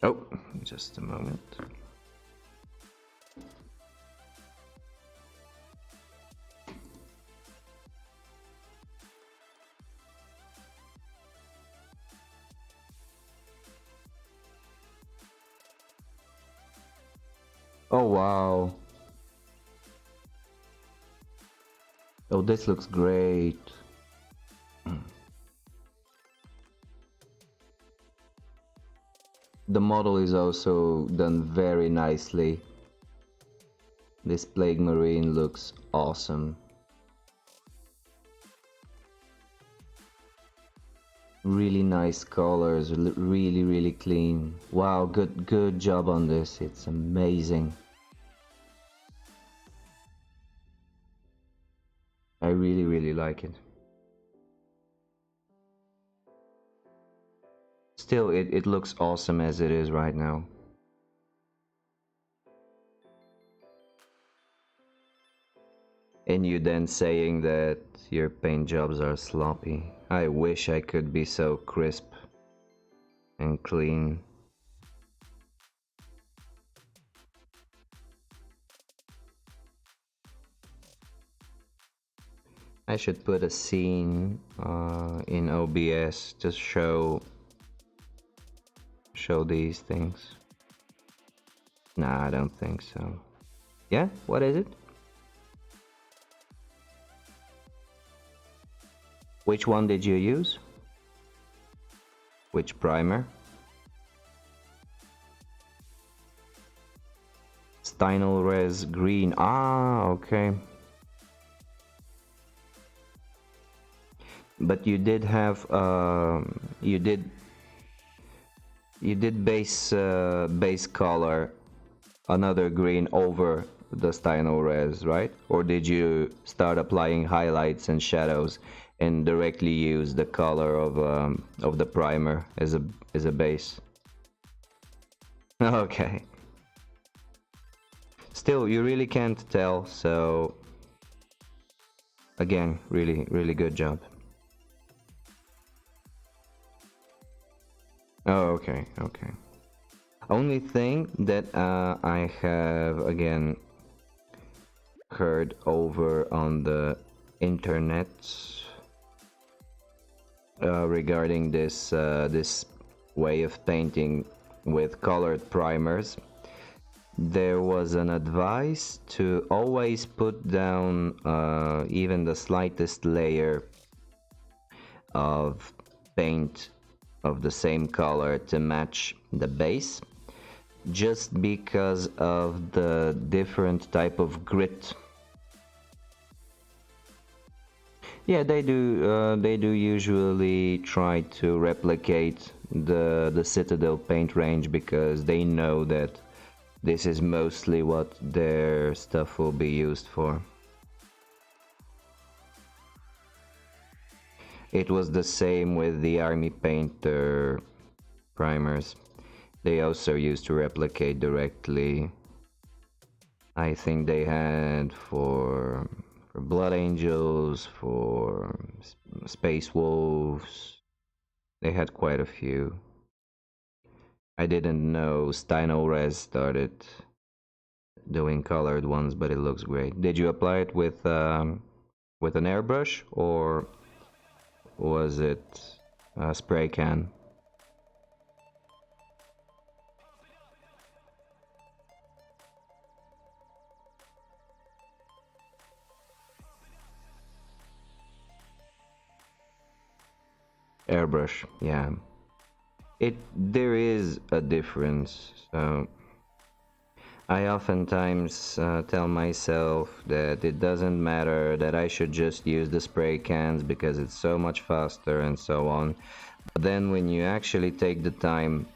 Oh, just a moment. Oh wow. Oh, this looks great. The model is also done very nicely. This Plague Marine looks awesome. Really nice colors, really clean. Wow, good job on this. It's amazing. I really like it. Still, it looks awesome as it is right now. And you then saying that your paint jobs are sloppy. I wish I could be so crisp and clean. I should put a scene in OBS to show these things. Nah, I don't think so. Yeah, what is it? Which one did you use? Which primer? Stynylrez green. Ah, okay. But you did have you did base color another green over the Stynylrez, right? Or did you start applying highlights and shadows and directly use the color of the primer as a base? Okay. Still, you really can't tell, so again, really good job. Oh, okay. Only thing that I have again heard over on the internet regarding this this way of painting with colored primers, there was an advice to always put down even the slightest layer of paint of the same color to match the base, just because of the different type of grit. Yeah, they do usually try to replicate the Citadel paint range, because they know that this is mostly what their stuff will be used for. It was the same with the Army Painter primers. They also used to replicate directly. I think they had for Blood Angels, for Space Wolves. They had quite a few. I didn't know Steinores started doing colored ones, but it looks great. Did you apply it with an airbrush, or was it a spray can? Airbrush, yeah. There is a difference. So I oftentimes tell myself that it doesn't matter, that I should just use the spray cans because it's so much faster and so on. But then when you actually take the time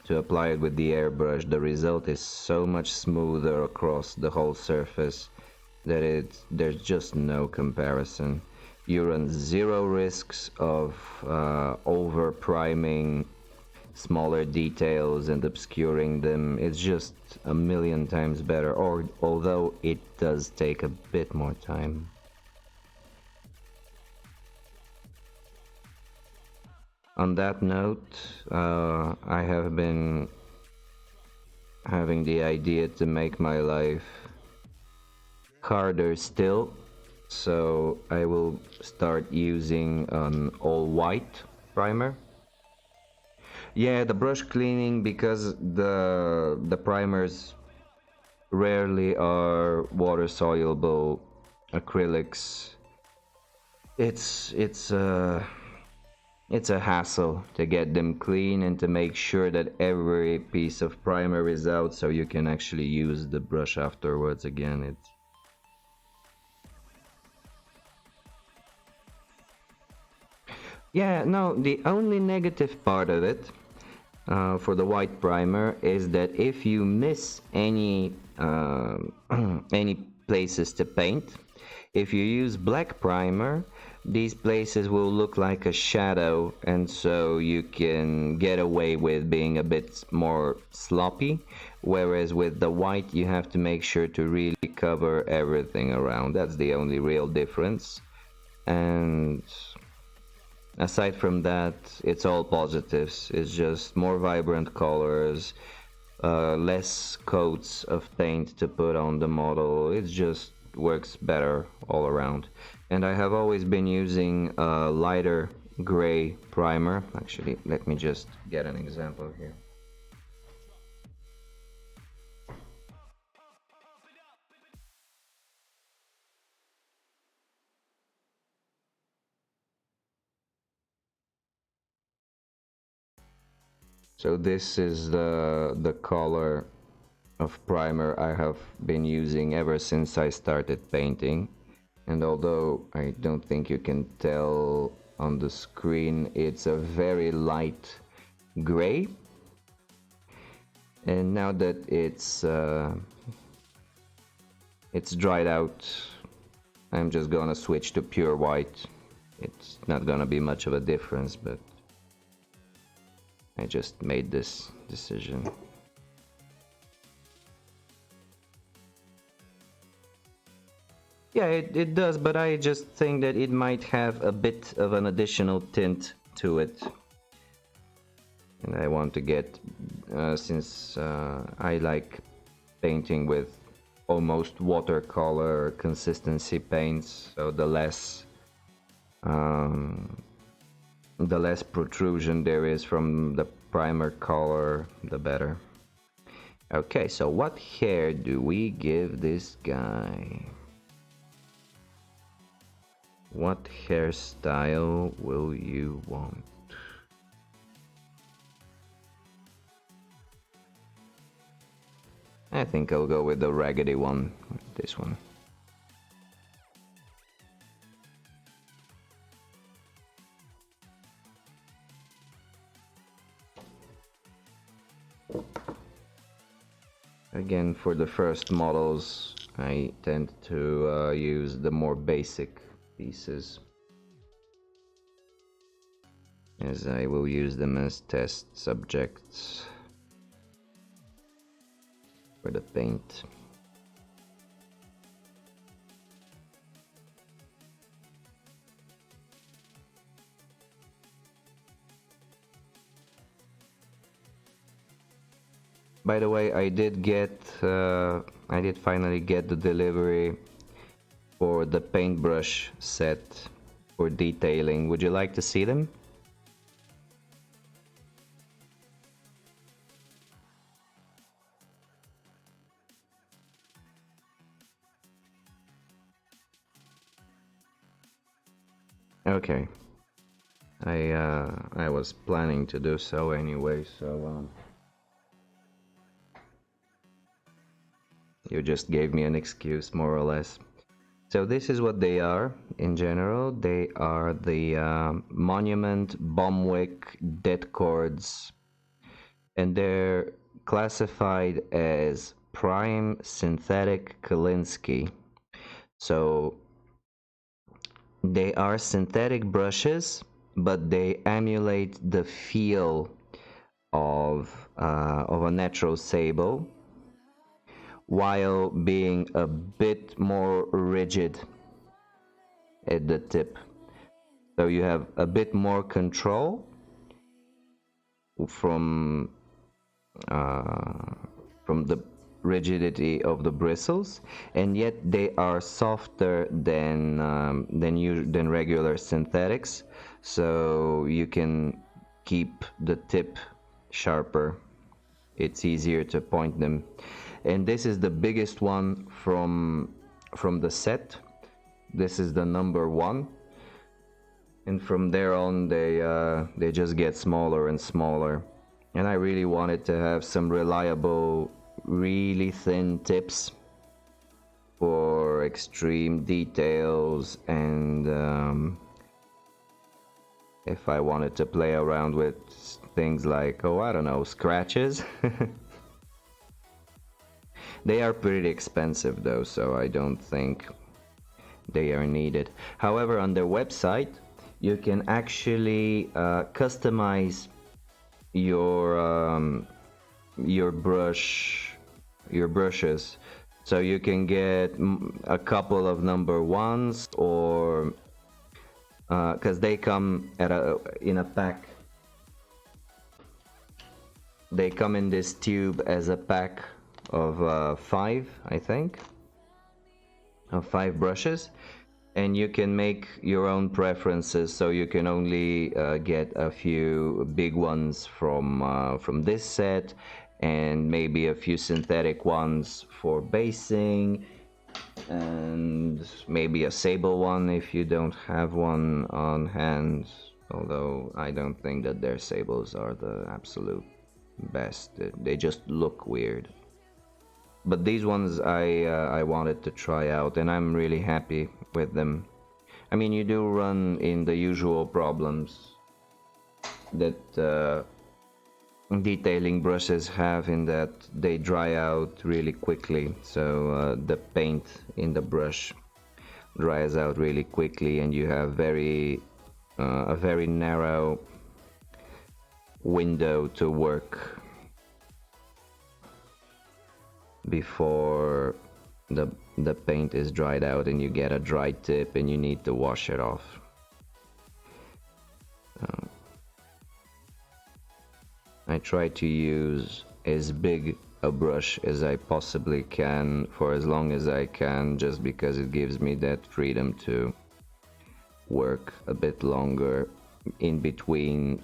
to apply it with the airbrush, the result is so much smoother across the whole surface that there's just no comparison. You run zero risks of over priming smaller details and obscuring them. It's just a million times better, or although it does take a bit more time. On that note, I have been having the idea to make my life harder still, so I will start using an all white primer. Yeah, the brush cleaning, because the primers rarely are water soluble acrylics. It's a hassle to get them clean and to make sure that every piece of primer is out so you can actually use the brush afterwards again. Yeah, no, the only negative part of it for the white primer is that if you miss any any places to paint, if you use black primer, these places will look like a shadow, and so you can get away with being a bit more sloppy, whereas with the white you have to make sure to really cover everything around. That's the only real difference. And aside from that, it's all positives. It's just more vibrant colors, less coats of paint to put on the model. It just works better all around. And I have always been using a lighter gray primer. Actually, let me just get an example here. So this is the color of primer I have been using ever since I started painting. And although I don't think you can tell on the screen, it's a very light gray. And now that it's dried out, I'm just gonna switch to pure white. It's not gonna be much of a difference, but I just made this decision. Yeah, it does, but I just think that it might have a bit of an additional tint to it. And I want to get, since I like painting with almost watercolor consistency paints, so the less protrusion there is from the primer color, the better. Okay, so what hair do we give this guy? What hairstyle will you want? I think I'll go with the raggedy one, this one. Again, for the first models, I tend to use the more basic pieces. as I will use them as test subjects for the paint. By the way, I did finally get the delivery for the paintbrush set for detailing. Would you like to see them? Okay. I was planning to do so anyway, so you just gave me an excuse, more or less. So this is what they are in general. They are the Monument Bombwick Dead Chords, and they're classified as Prime Synthetic Kolinsky. So they are synthetic brushes, but they emulate the feel of a natural sable, while being a bit more rigid at the tip. So you have a bit more control from uh, from the rigidity of the bristles, and yet they are softer than regular synthetics. So you can keep the tip sharper. It's easier to point them, and this is the biggest one from the set. This is the number one, and from there on they just get smaller and smaller. And I really wanted to have some reliable, really thin tips for extreme details, and if I wanted to play around with things like, oh, I don't know, scratches. They are pretty expensive though, so I don't think they are needed. However, on their website, you can actually customize your your brushes, so you can get a couple of number ones, or because they come in a pack. They come in this tube as a pack of 5, I think, of 5 brushes, and you can make your own preferences. So you can only get a few big ones from this set, and maybe a few synthetic ones for basing, and maybe a sable one if you don't have one on hand. Although I don't think that their sables are the absolute best. They just look weird. But these ones I wanted to try out, and I'm really happy with them. I mean, you do run in the usual problems that detailing brushes have, in that they dry out really quickly. So the paint in the brush dries out really quickly, and you have a very narrow window to work before the paint is dried out, and you get a dry tip and you need to wash it off. I try to use as big a brush as I possibly can for as long as I can, just because it gives me that freedom to work a bit longer in between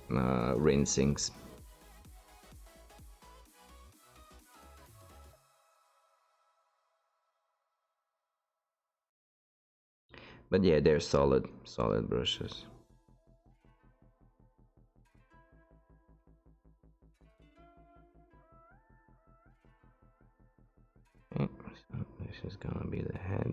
rinsings. But yeah, they're solid brushes. Okay, so this is gonna be the head.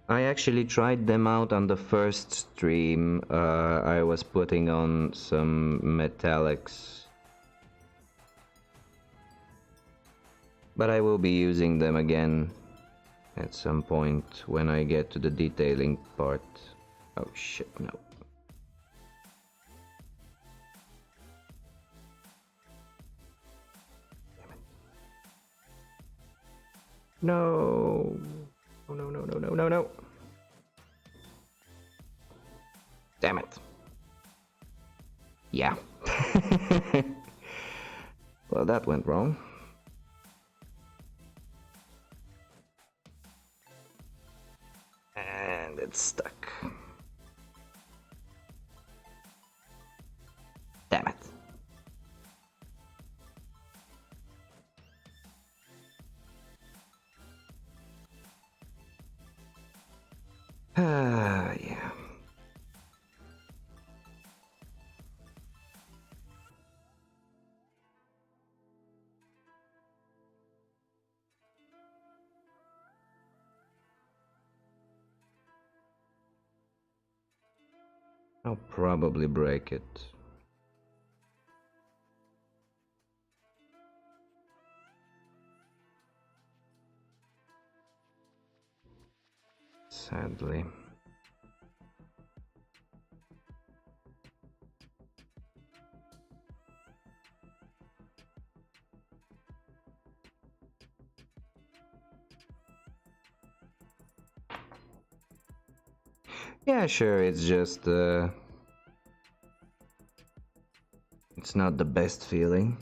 I actually tried them out on the first stream. I was putting on some metallics, but I will be using them again at some point when I get to the detailing part. Oh shit, no. No. Oh, no, no, no, no, no, no. Damn it. Yeah. Well, that went wrong. And it's stuck. Damn it. Yeah. I'll probably break it. Sadly. Yeah, sure, it's just, it's not the best feeling.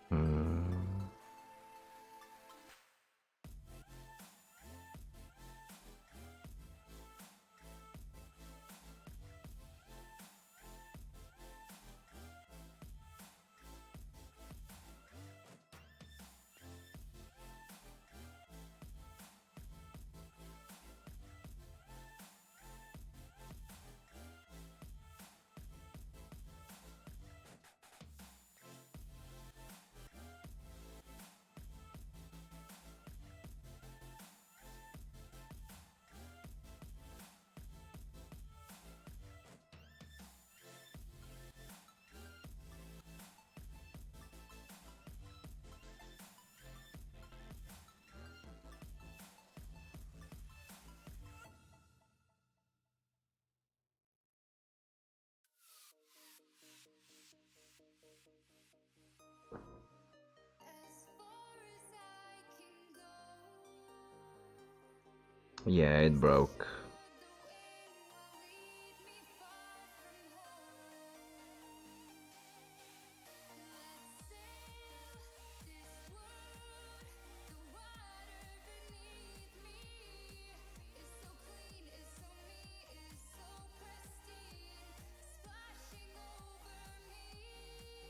Hmm. Yeah, it broke.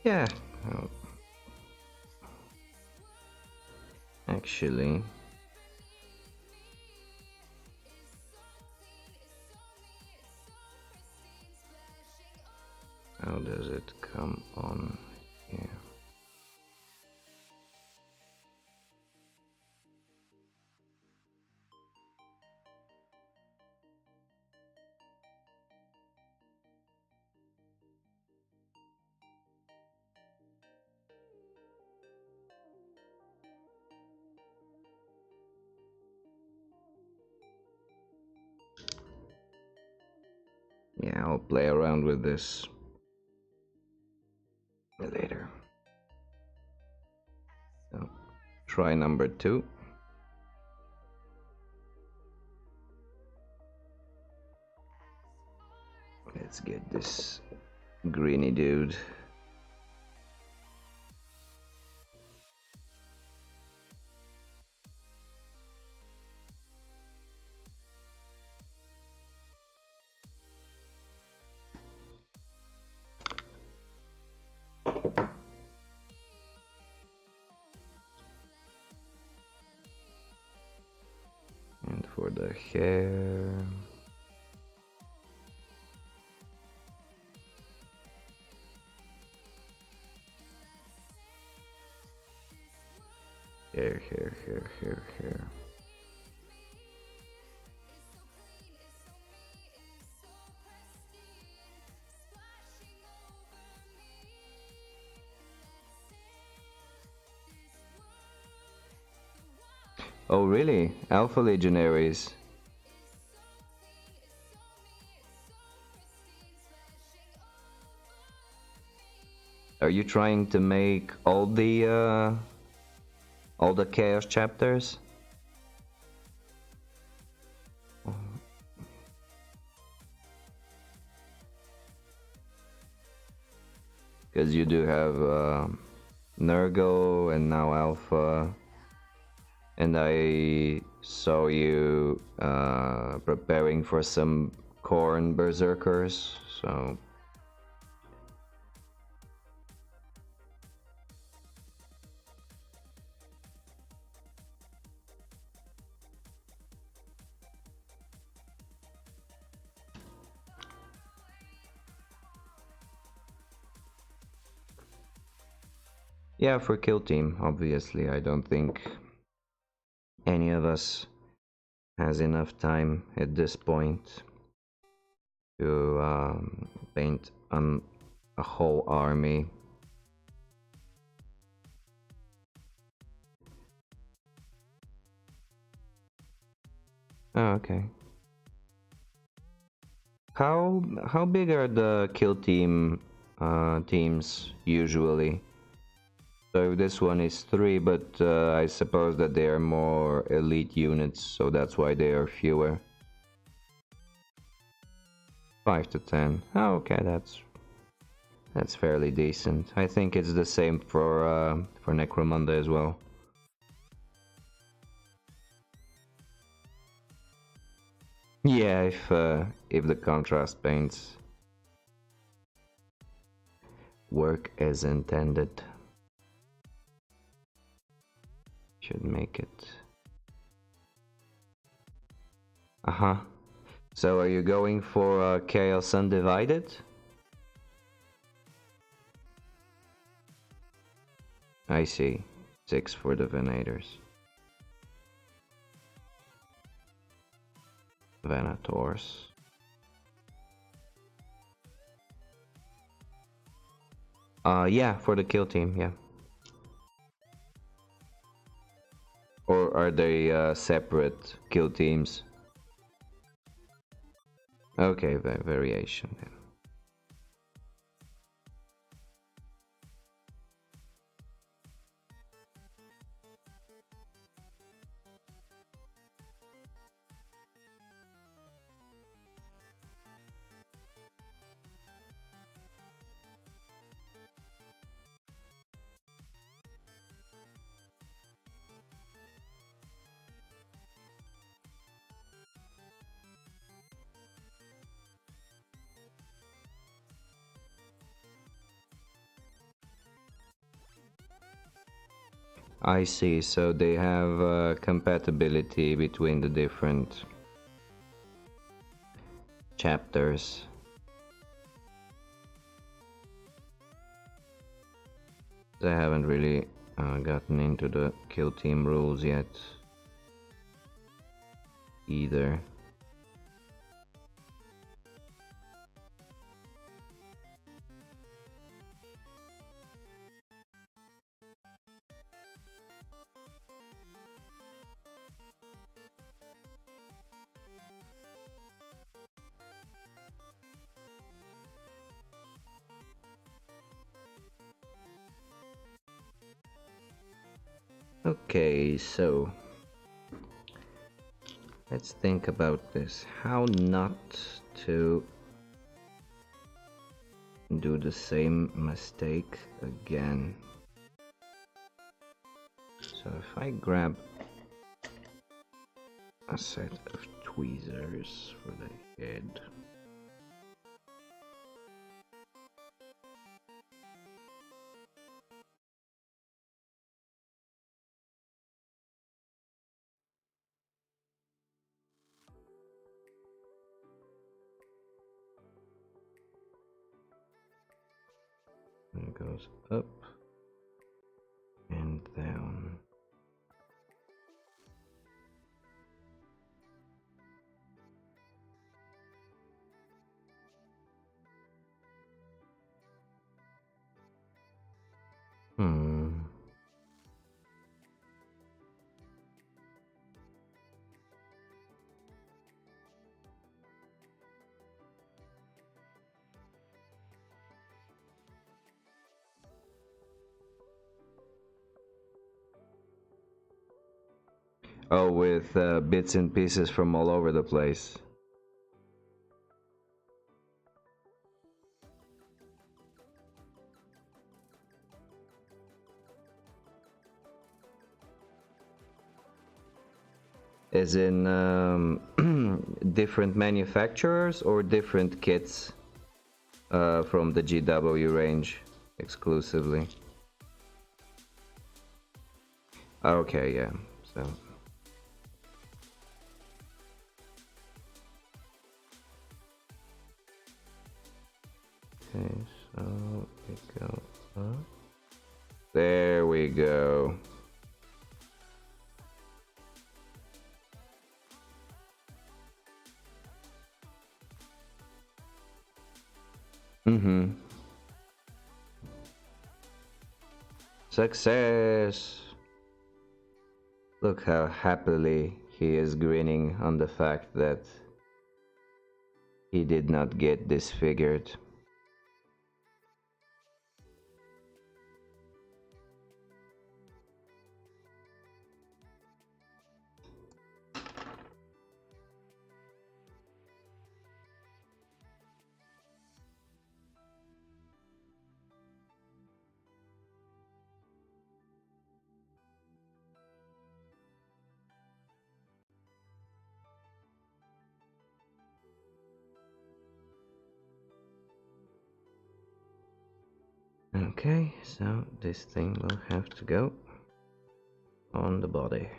Yeah, oh, actually. How does it come on here? Yeah, I'll play around with this later. So, try number 2. Let's get this greeny dude. the hair. Hair. Oh, really? Alpha Legionaries. Are you trying to make all the Chaos chapters? Because you do have Nurgle and now Alpha, and I saw you preparing for some Corn Berserkers, so... Yeah, for Kill Team, obviously. I don't think any of us has enough time at this point to paint a whole army. Oh, okay. How big are the Kill Team teams usually? So this one is 3, but I suppose that they are more elite units, so that's why they are fewer. 5 to 10. Oh, okay, that's fairly decent. I think it's the same for Necromunda as well. Yeah, if the contrast paints work as intended, should make it. Uh-huh. So are you going for Chaos Undivided? I see. 6 for Divinators. Venators. Yeah, for the Kill Team, yeah. Or are they separate Kill Teams? Okay, variation then. I see, so they have compatibility between the different chapters. I haven't really gotten into the Kill Team rules yet either. Okay, so let's think about this. How not to do the same mistake again. So if I grab a set of tweezers for the head. goes up and down. Oh, with bits and pieces from all over the place. As in different manufacturers or different kits from the GW range exclusively? Okay, yeah, so... Okay, so we go up. There we go. Success! Look how happily he is grinning on the fact that he did not get disfigured. Okay, so this thing will have to go on the body.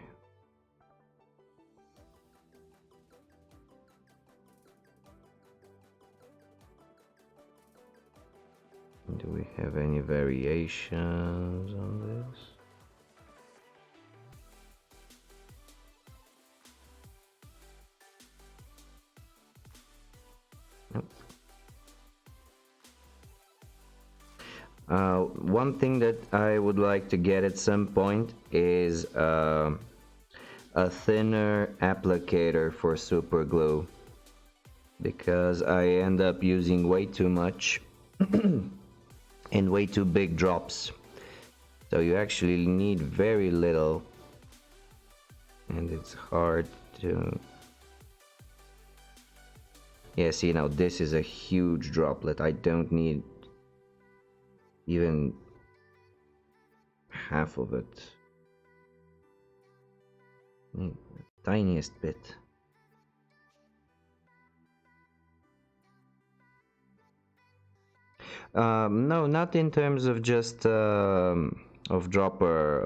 Do we have any variations on this? Nope. One thing that I would like to get at some point is a thinner applicator for super glue, because I end up using way too much and way too big drops, so you actually need very little, and it's hard to... Yeah, see, now this is a huge droplet. I don't need even half of it. The tiniest bit. No, not in terms of just of droplet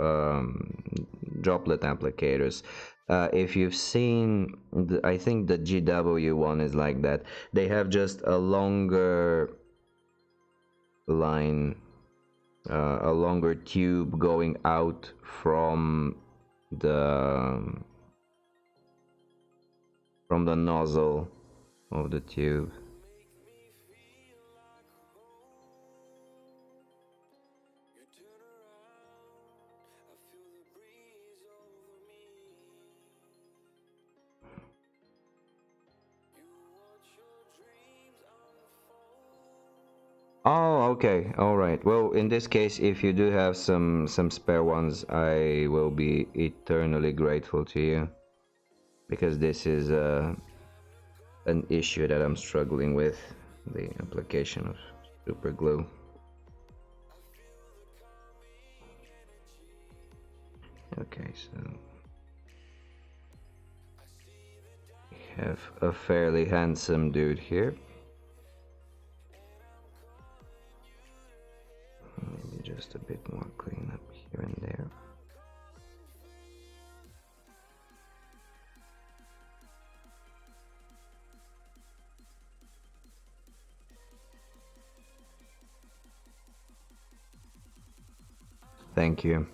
applicators. If you've seen, I think the GW one is like that. They have just a longer line, a longer tube going out from the nozzle of the tube. Oh, okay, all right. Well, in this case, if you do have some spare ones, I will be eternally grateful to you, because this is an issue that I'm struggling with, the application of super glue. Okay, so we have a fairly handsome dude here. Maybe just a bit more cleanup here and there. Thank you.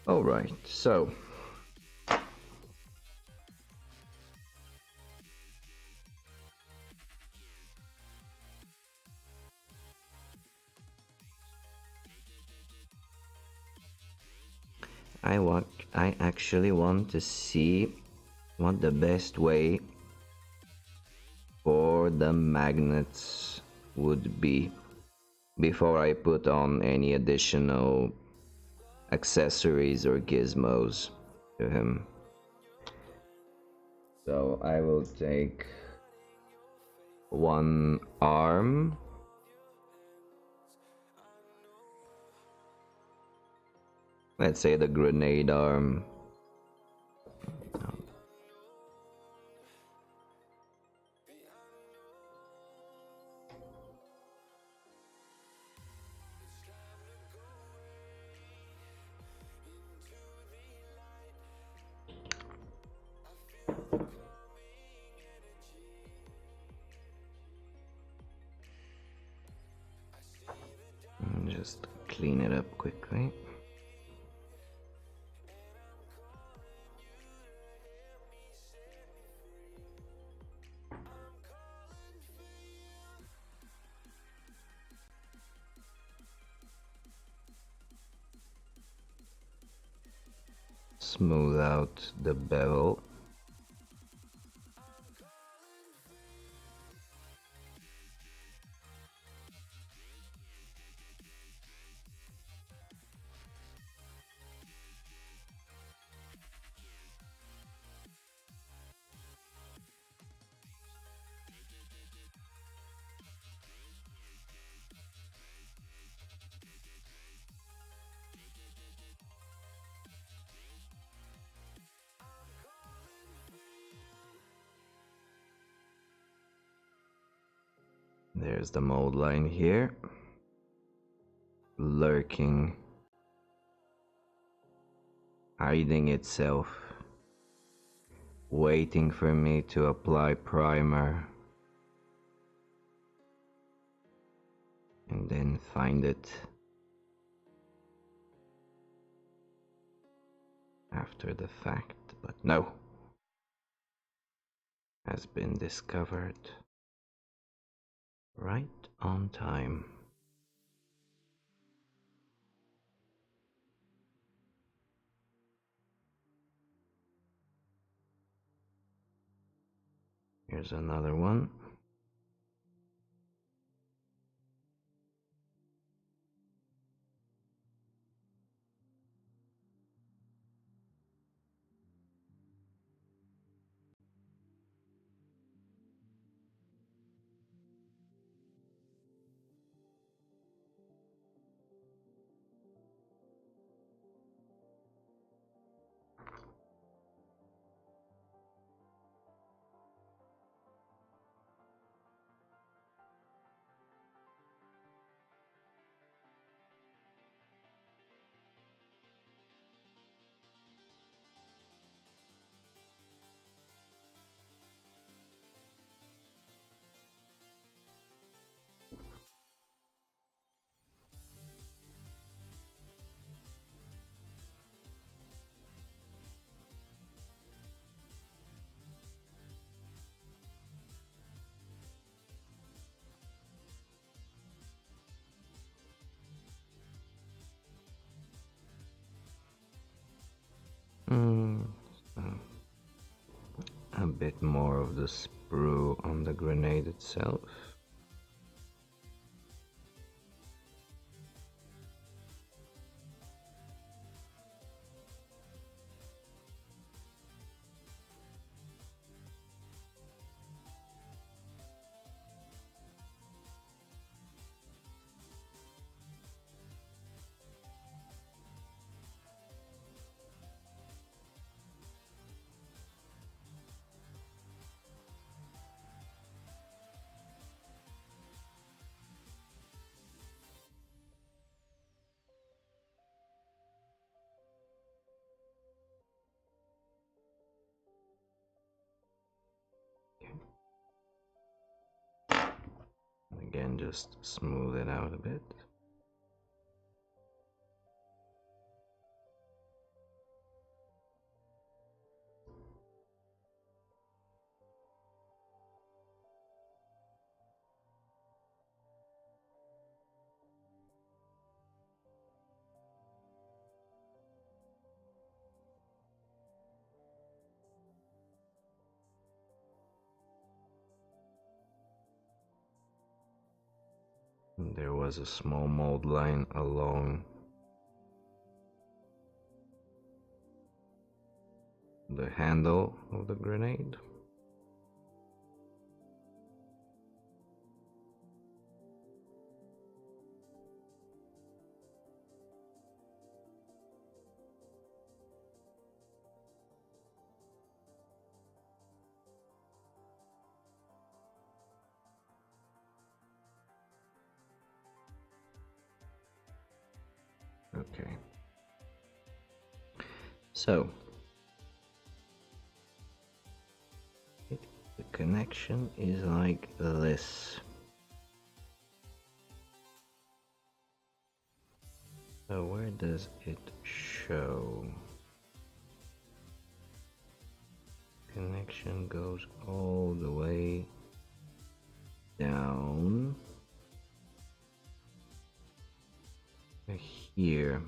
Alright, so I actually want to see what the best way for the magnets would be before I put on any additional accessories or gizmos to him. So I will take one arm. Let's say the grenade arm. Just clean it up quickly. Smooth out the bevel. There's the mold line here, lurking, hiding itself, waiting for me to apply primer and then find it after the fact, but no, has been discovered right on time. Here's another one. Mm, so a bit more of the sprue on the grenade itself. Again, just smooth it out a bit. There was a small mold line along the handle of the grenade. Okay. So the connection is like this. So where does it show? Connection goes all the way down here.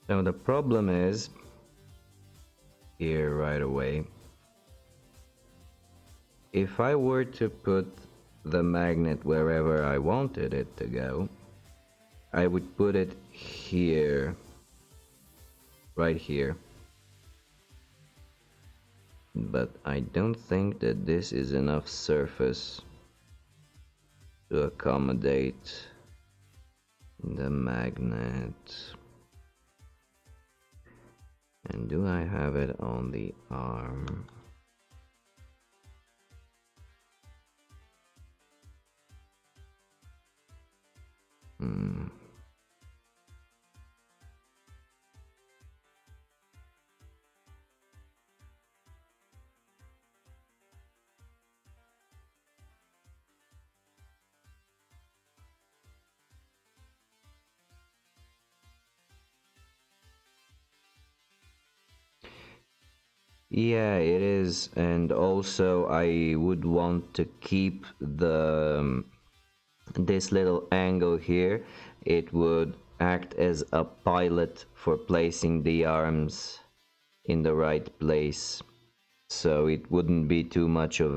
So the problem is here right away. If I were to put the magnet wherever I wanted it to go, I would put it here, right here. But I don't think that this is enough surface to accommodate the magnet. And do I have it on the arm? Yeah, it is, and also I would want to keep the this little angle here. It would act as a pilot for placing the arms in the right place, so it wouldn't be too much of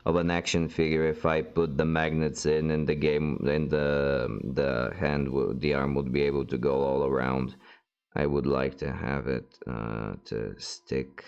an action figure if I put the magnets in and the game and the arm would be able to go all around. I would like to have it to stick.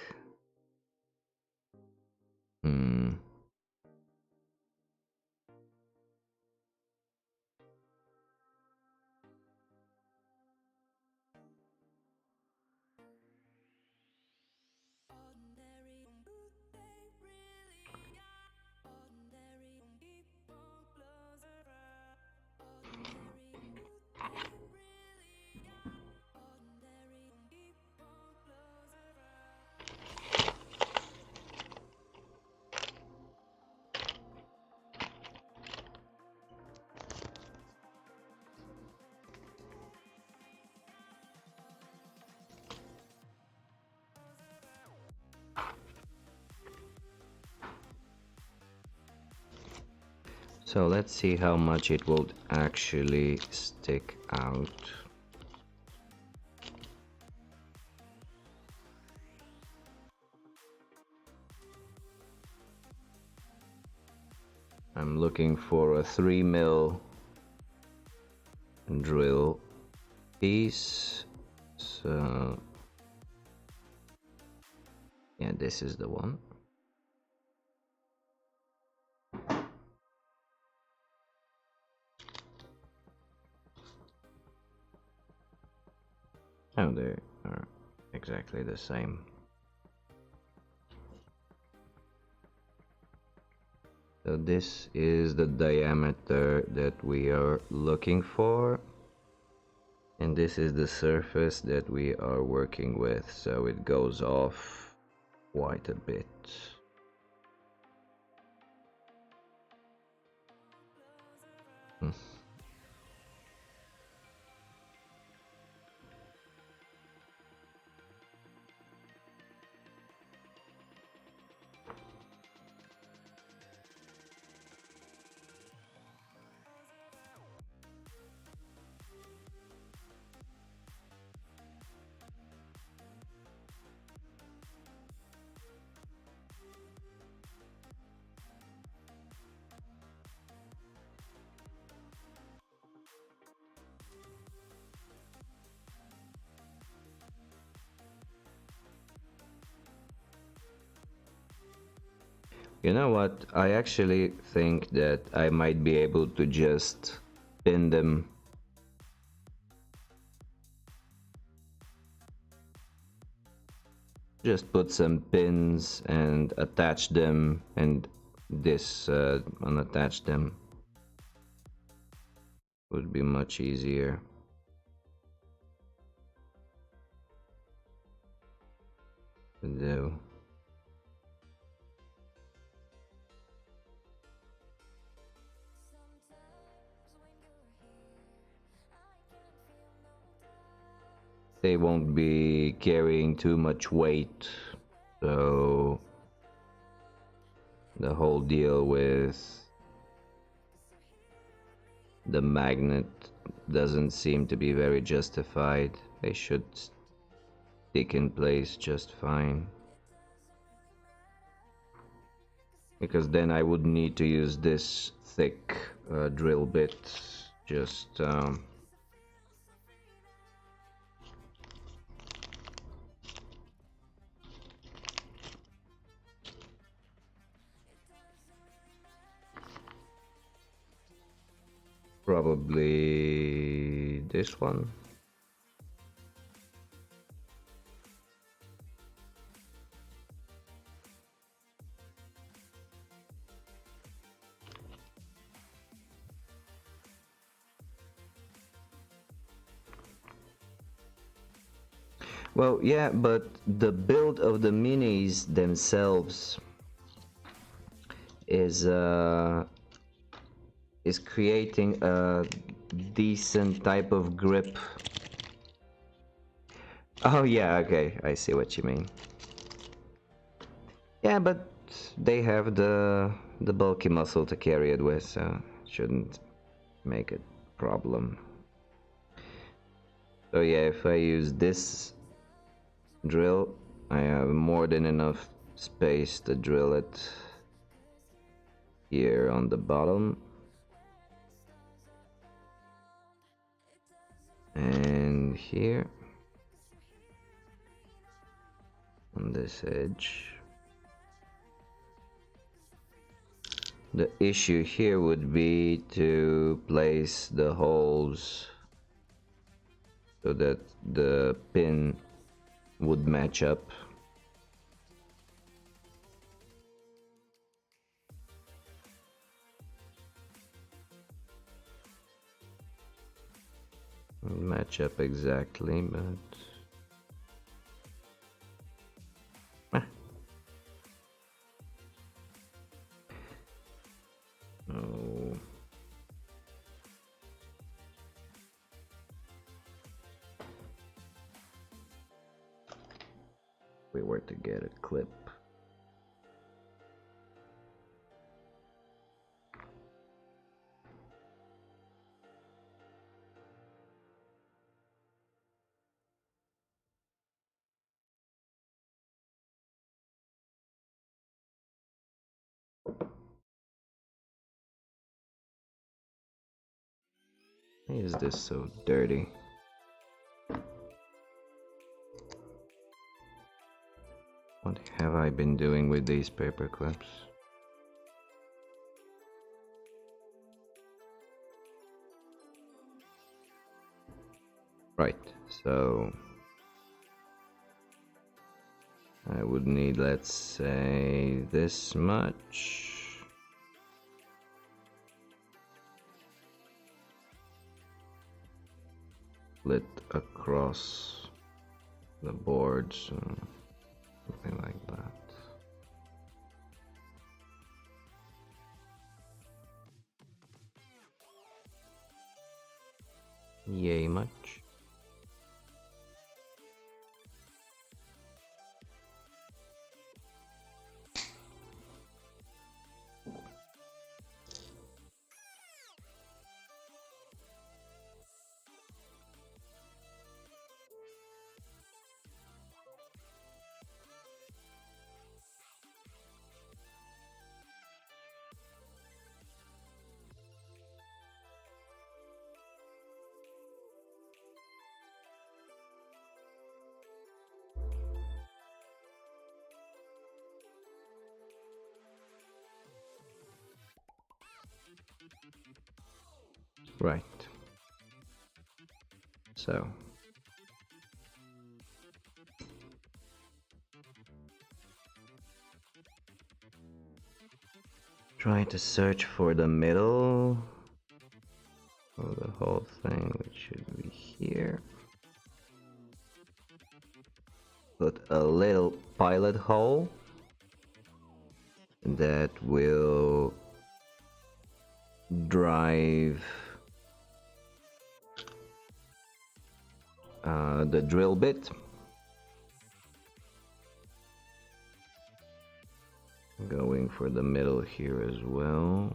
So let's see how much it will actually stick out. I'm looking for a 3mm drill piece. So yeah, this is the one. Oh, they are exactly the same. So this is the diameter that we are looking for, and this is the surface that we are working with, so it goes off quite a bit. Hmm. You know what? I actually think that I might be able to just pin them. Just put some pins and attach them, and this unattach them would be much easier to do. They won't be carrying too much weight, so the whole deal with the magnet doesn't seem to be very justified. They should stick in place just fine. Because then I would need to use this thick drill bit. Just probably this one. Well, yeah, but the build of the minis themselves is uh, is creating a decent type of grip. Oh yeah, okay, I see what you mean. Yeah, but they have the bulky muscle to carry it with, so it shouldn't make a problem. So yeah, if I use this drill, I have more than enough space to drill it here on the bottom. And here on this edge. The issue here would be to place the holes so that the pin would match up. Match up exactly, but oh. We were to get a clip. Why is this so dirty? What have I been doing with these paper clips? Right, so I would need, let's say, this much. Split across the board, so something like that. Yay much. Right. So try to search for the middle of the whole thing, which should be here. Put a little pilot hole that will drive the drill bit. Going for the middle here as well.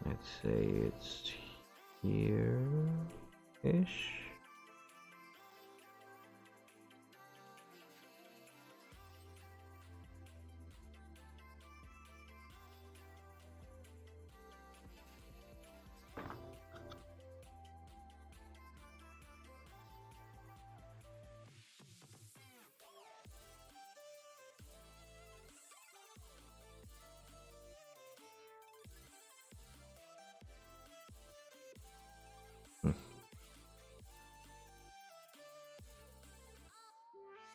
Let's say it's here-ish.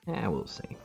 Yeah, we'll see.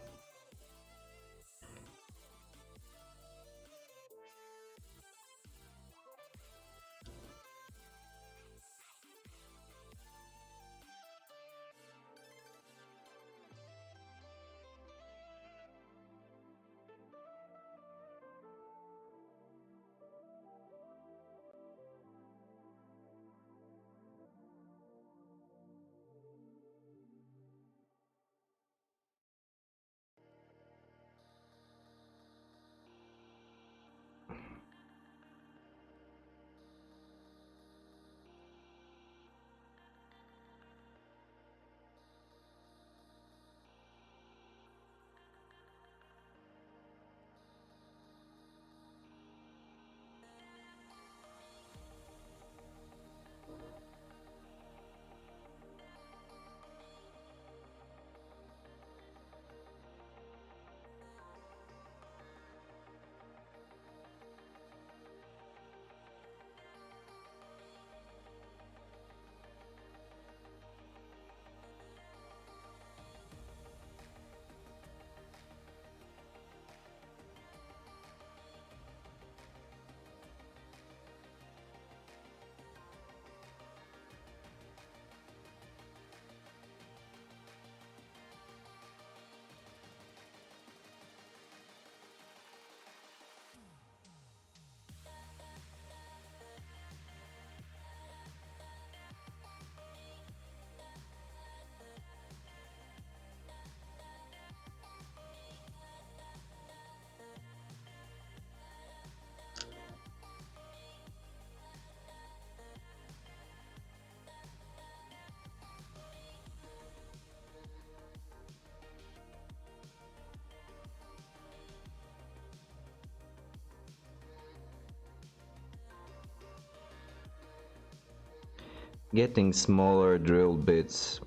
Getting smaller drill bits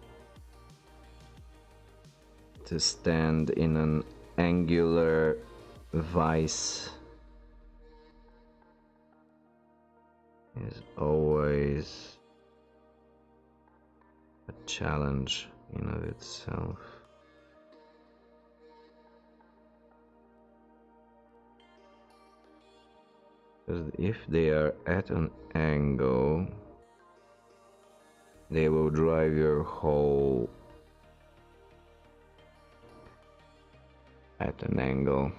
to stand in an angular vise is always a challenge in of itself. Because if they are at an angle, they will drive your hole at an angle.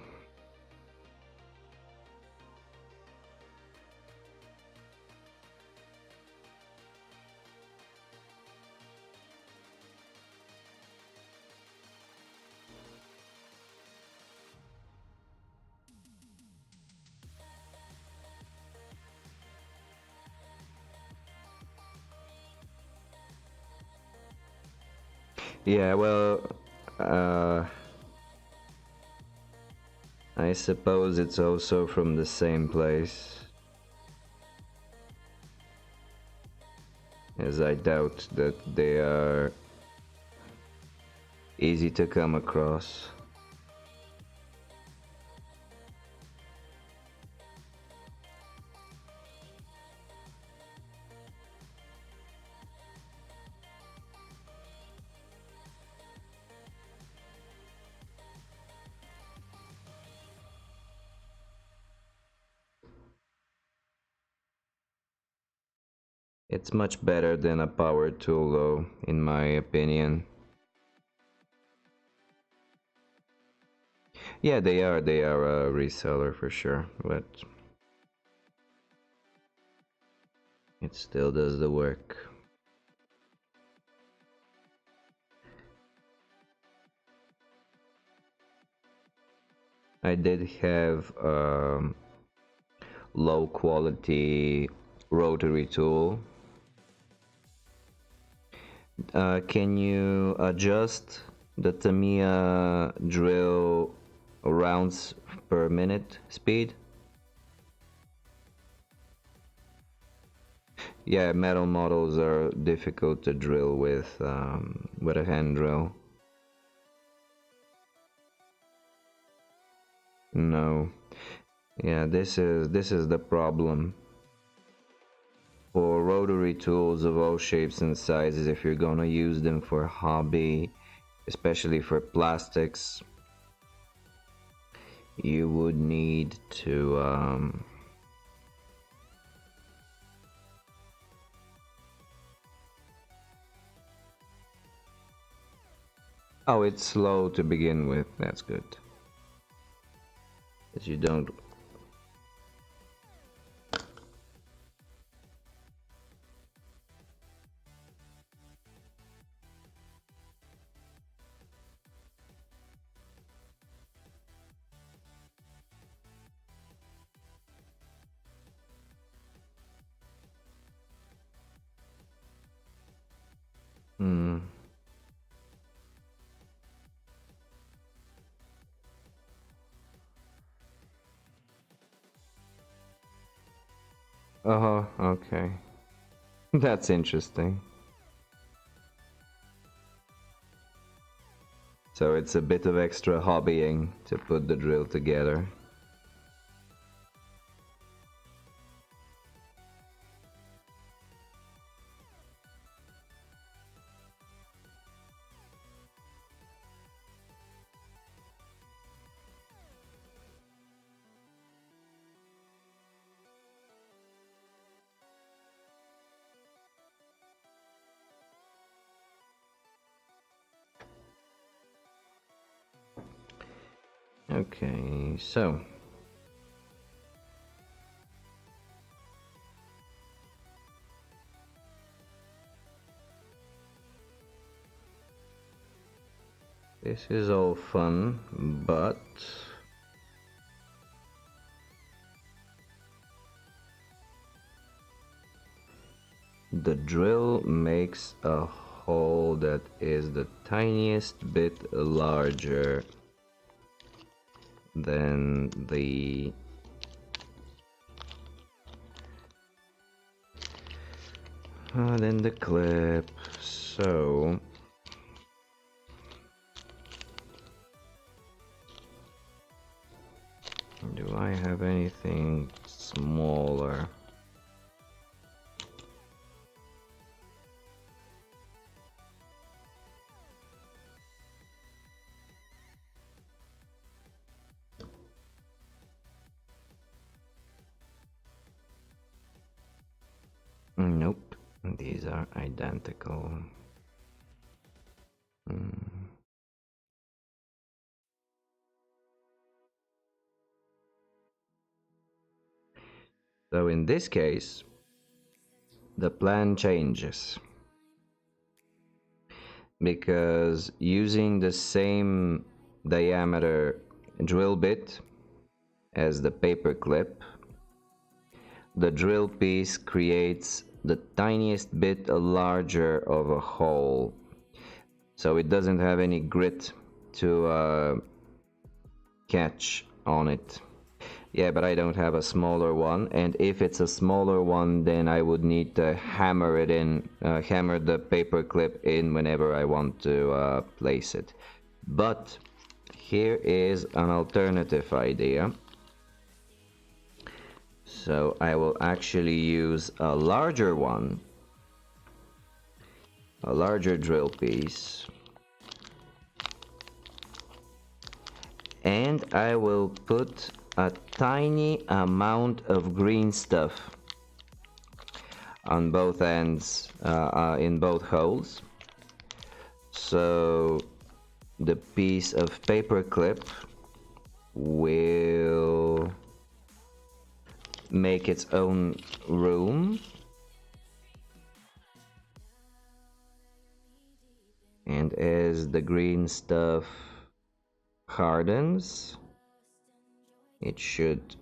Yeah, well, uh, I suppose it's also from the same place, as I doubt that they are easy to come across. It's much better than a power tool though, in my opinion. Yeah, they are a reseller for sure, but it still does the work. I did have low quality rotary tool. Can you adjust the Tamiya drill rounds per minute speed? Yeah, metal models are difficult to drill with a hand drill. No. Yeah, this is the problem. For rotary tools of all shapes and sizes, if you're gonna use them for hobby, especially for plastics, you would need to oh, it's slow to begin with. That's good. Because you don't. Hmm. Oh, okay. That's interesting. So it's a bit of extra hobbying to put the drill together. Okay, so this is all fun, but the drill makes a hole that is the tiniest bit larger than the clip. So do I have anything smaller? Nope, these are identical. Mm. So in this case, the plan changes because using the same diameter drill bit as the paper clip, the drill piece creates the tiniest bit larger of a hole, so it doesn't have any grit to catch on it. Yeah, but I don't have a smaller one, and if it's a smaller one, then I would need to hammer it in, hammer the paper clip in whenever I want to place it. But here is an alternative idea. So I will actually use a larger one, a larger drill piece, and I will put a tiny amount of green stuff on both ends, in both holes. So the piece of paper clip will make its own room, and as the green stuff hardens, it should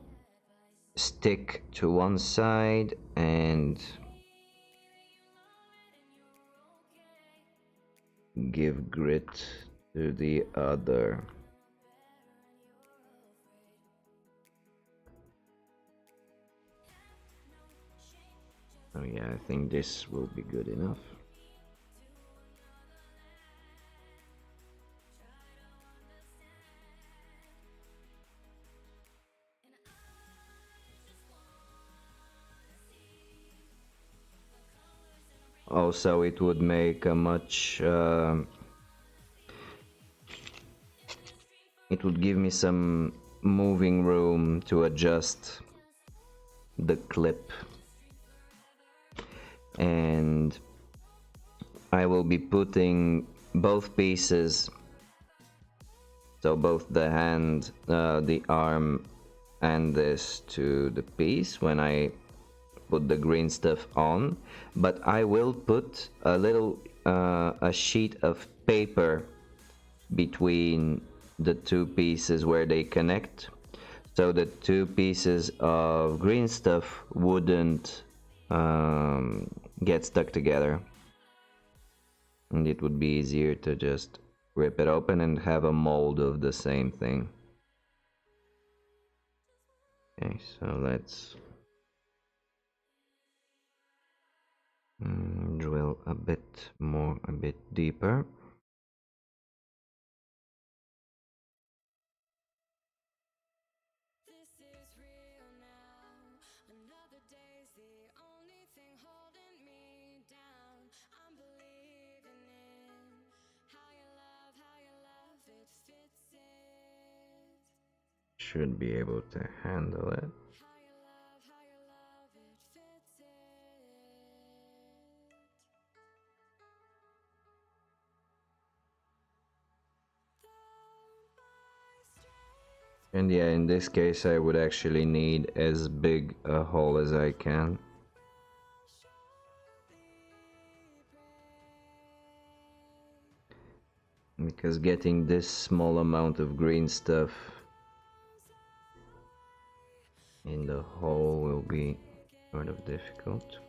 stick to one side and give grit to the other. Oh yeah, I think this will be good enough. Also, it would make a much it would give me some moving room to adjust the clip, and I will be putting both pieces, so both the hand, the arm, and this to the piece when I put the green stuff on, but I will put a little a sheet of paper between the two pieces where they connect, so the two pieces of green stuff wouldn't get stuck together, and it would be easier to just rip it open and have a mold of the same thing. Okay, so let's drill a bit more, a bit deeper. Should be able to handle it. And yeah, in this case I would actually need as big a hole as I can. Because getting this small amount of green stuff in the hole will be sort of difficult.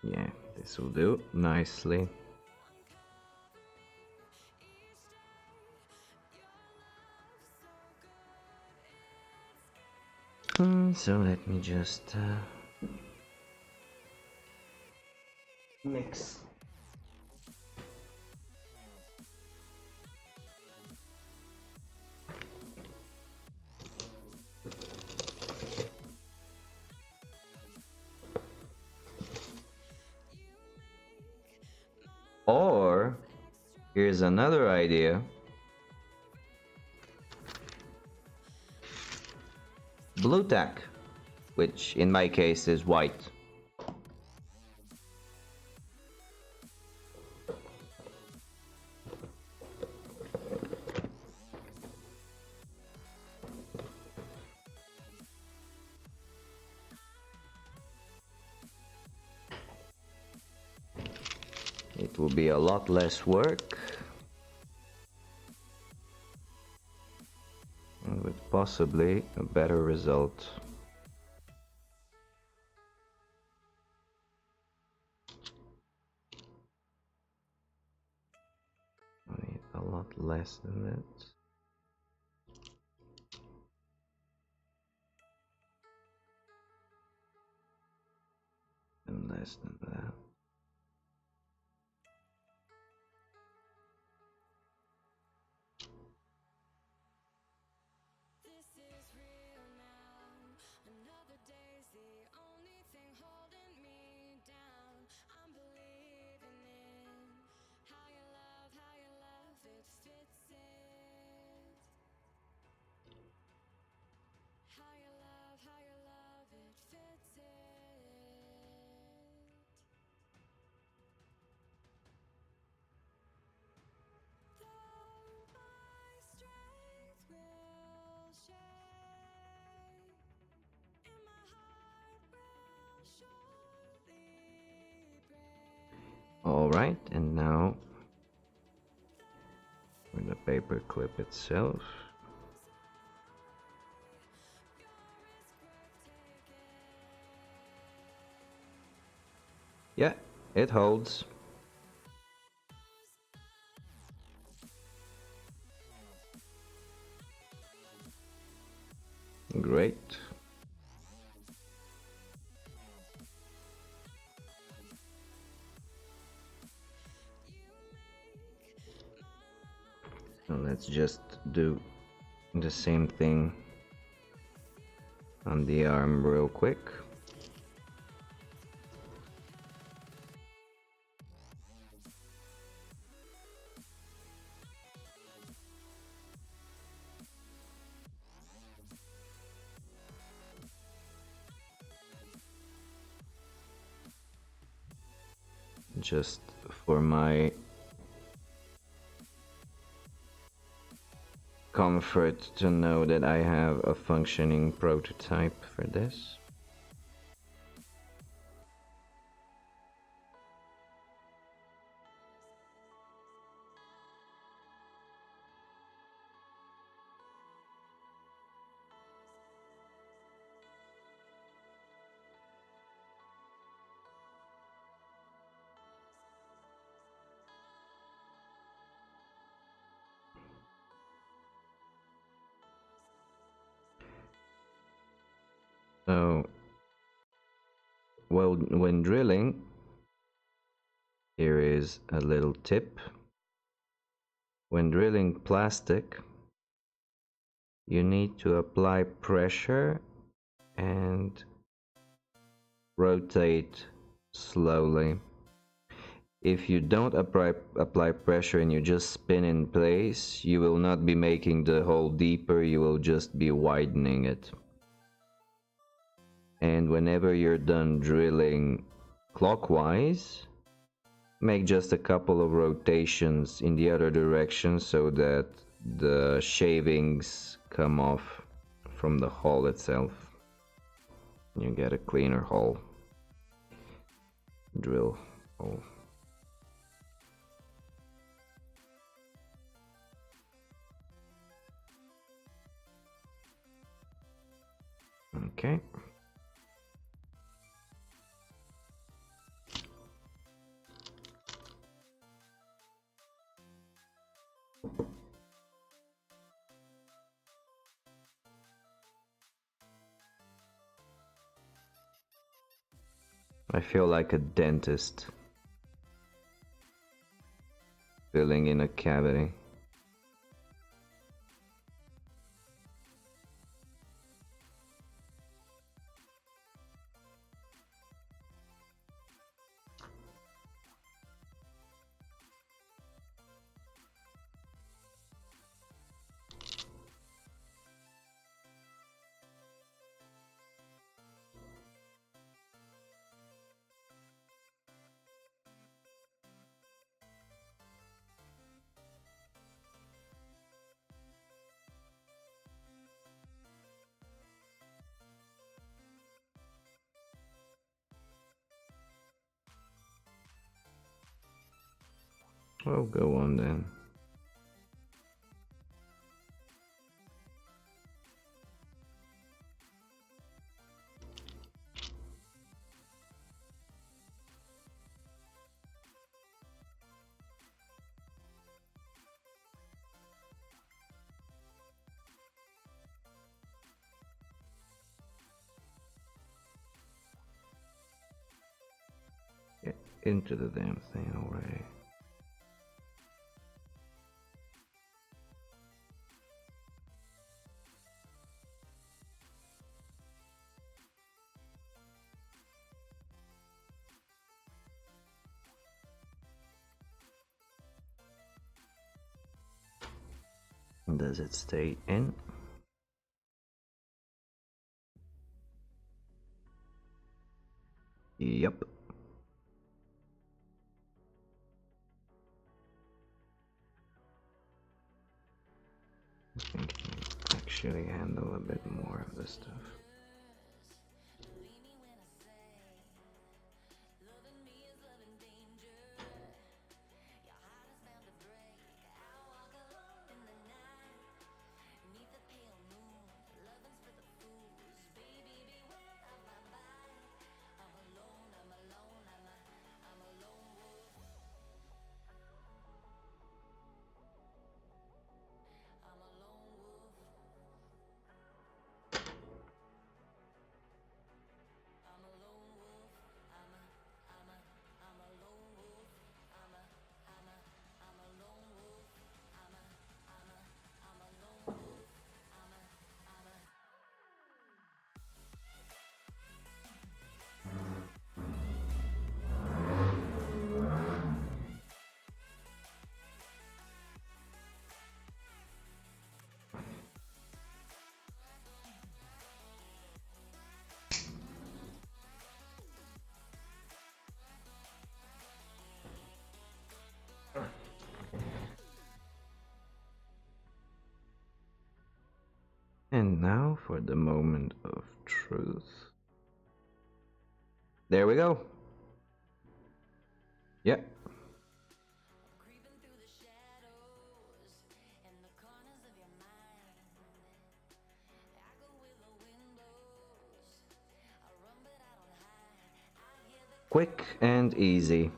Yeah, this will do nicely. So let me just mix. Here's another idea. Blue tack, which in my case is white. It will be a lot less work. And with possibly a better result. I need a lot less than that. And less than that. Alright, and now for the paper clip itself. Yeah, it holds. Great. So let's just do the same thing on the arm real quick. Just for my comfort to know that I have a functioning prototype for this. So, well, when drilling, here is a little tip. When drilling plastic, you need to apply pressure and rotate slowly. If you don't apply pressure and you just spin in place, you will not be making the hole deeper, you will just be widening it. And whenever you're done drilling clockwise, make just a couple of rotations in the other direction so that the shavings come off from the hole itself. You get a cleaner hole. Drill hole. Okay. I feel like a dentist filling in a cavity. Well, go on then. Get into the damn thing already. Does it stay in? Yep. I think it can actually handle a bit more of this stuff. And now for the moment of truth. There we go. Yep. Quick and easy.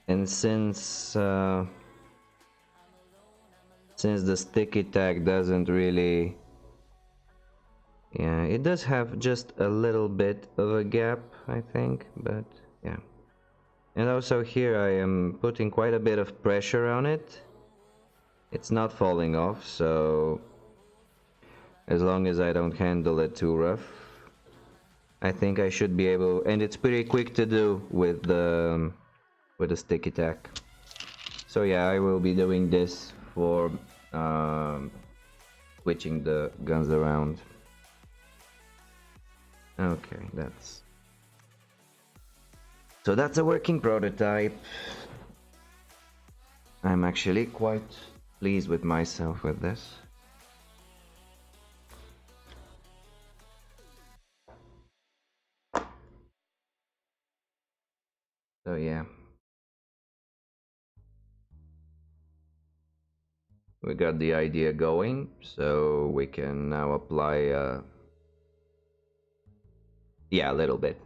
And since the sticky tag doesn't really, yeah, it does have just a little bit of a gap, I think, but yeah. And also here I am putting quite a bit of pressure on it. It's not falling off, so as long as I don't handle it too rough, I think I should be able, and it's pretty quick to do with the sticky tag. So yeah, I will be doing this for switching the guns around. Okay, so that's a working prototype. I'm actually quite pleased with myself with this. So yeah, we got the idea going, so we can now apply yeah, a little bit.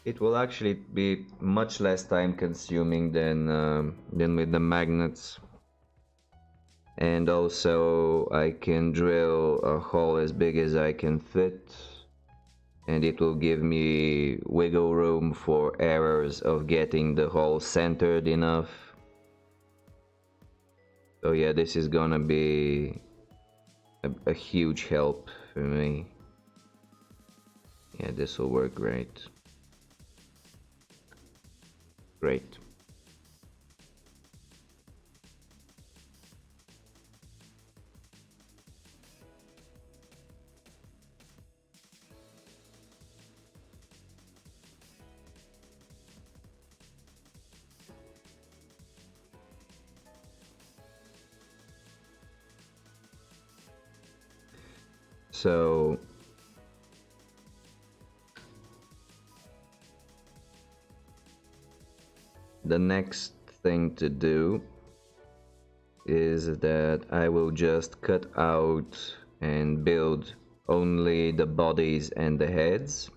It will actually be much less time consuming than with the magnets. And also I can drill a hole as big as I can fit, and it will give me wiggle room for errors of getting the hole centered enough. So yeah, this is gonna be a huge help for me. Yeah, this will work great. Great. So the next thing to do is that I will just cut out and build only the bodies and the heads,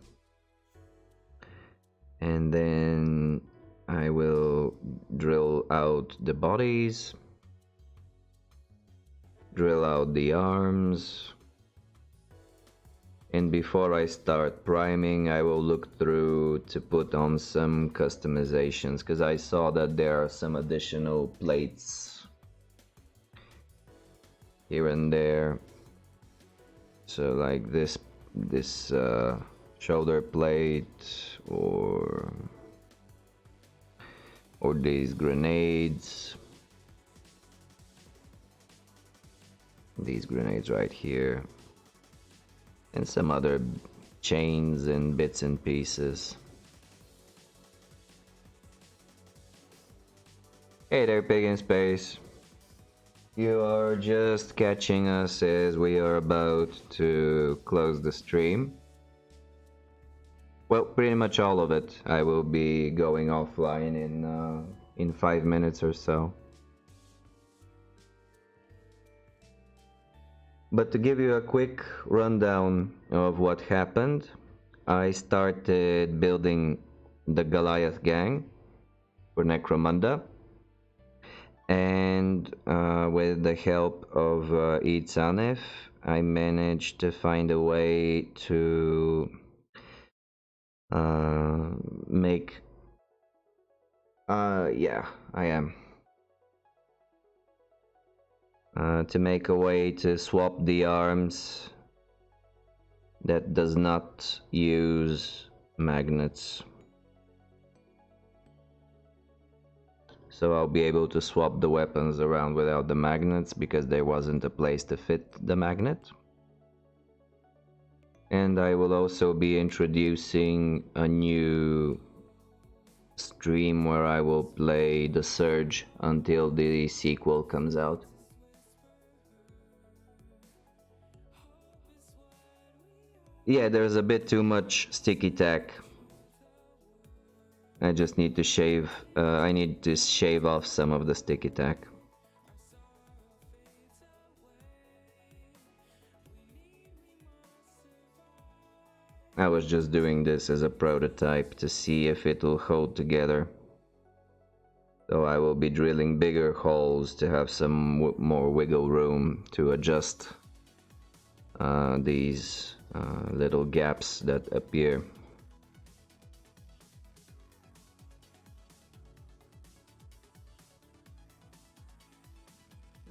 and then I will drill out the bodies, drill out the arms, and before I start priming I will look through to put on some customizations, because I saw that there are some additional plates here and there. So like this shoulder plate, or these grenades, right here, and some other chains and bits and pieces. Hey there, Pig in Space. You are just catching us as we are about to close the stream. Well, pretty much all of it. I will be going offline in 5 minutes or so. But to give you a quick rundown of what happened, I started building the Goliath gang for Necromunda, and with the help of Itsanef, I managed to find a way to make yeah, I am to make a way to swap the arms that does not use magnets. So I'll be able to swap the weapons around without the magnets, because there wasn't a place to fit the magnet. And I will also be introducing a new stream where I will play The Surge until the sequel comes out. Yeah, there's a bit too much sticky tack. I just need to shave, I need to shave off some of the sticky tack. I was just doing this as a prototype to see if it will hold together. So I will be drilling bigger holes to have some more wiggle room to adjust these little gaps that appear.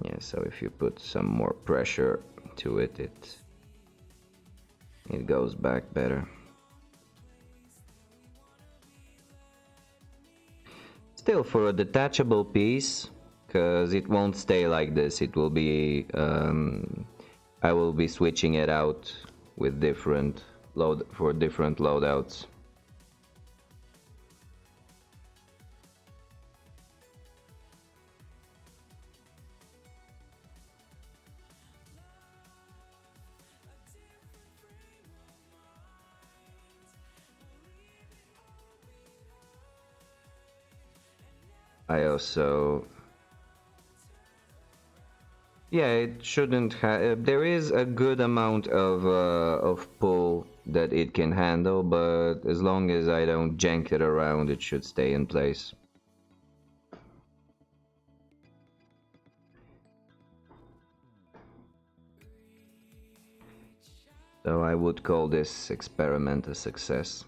Yeah, so if you put some more pressure to it, it goes back better. Still, for a detachable piece, because it won't stay like this, it will be I will be switching it out with different loadouts. I also, yeah, it shouldn't have. There is a good amount of pull that it can handle, but as long as I don't jank it around, it should stay in place. So I would call this experiment a success.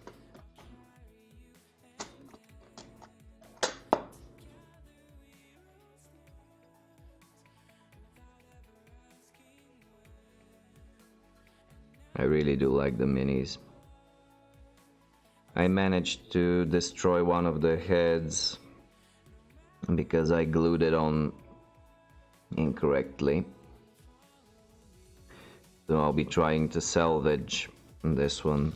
I really do like the minis. I managed to destroy one of the heads because I glued it on incorrectly. So I'll be trying to salvage this one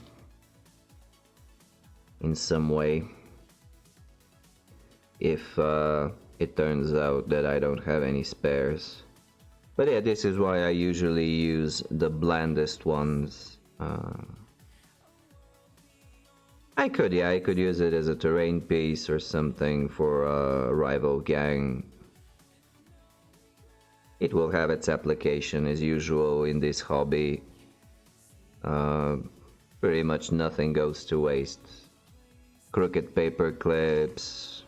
in some way if it turns out that I don't have any spares. But yeah, this is why I usually use the blandest ones. Yeah, I could use it as a terrain piece or something for a rival gang. It will have its application as usual in this hobby. Uh, Pretty much nothing goes to waste. Crooked paper clips,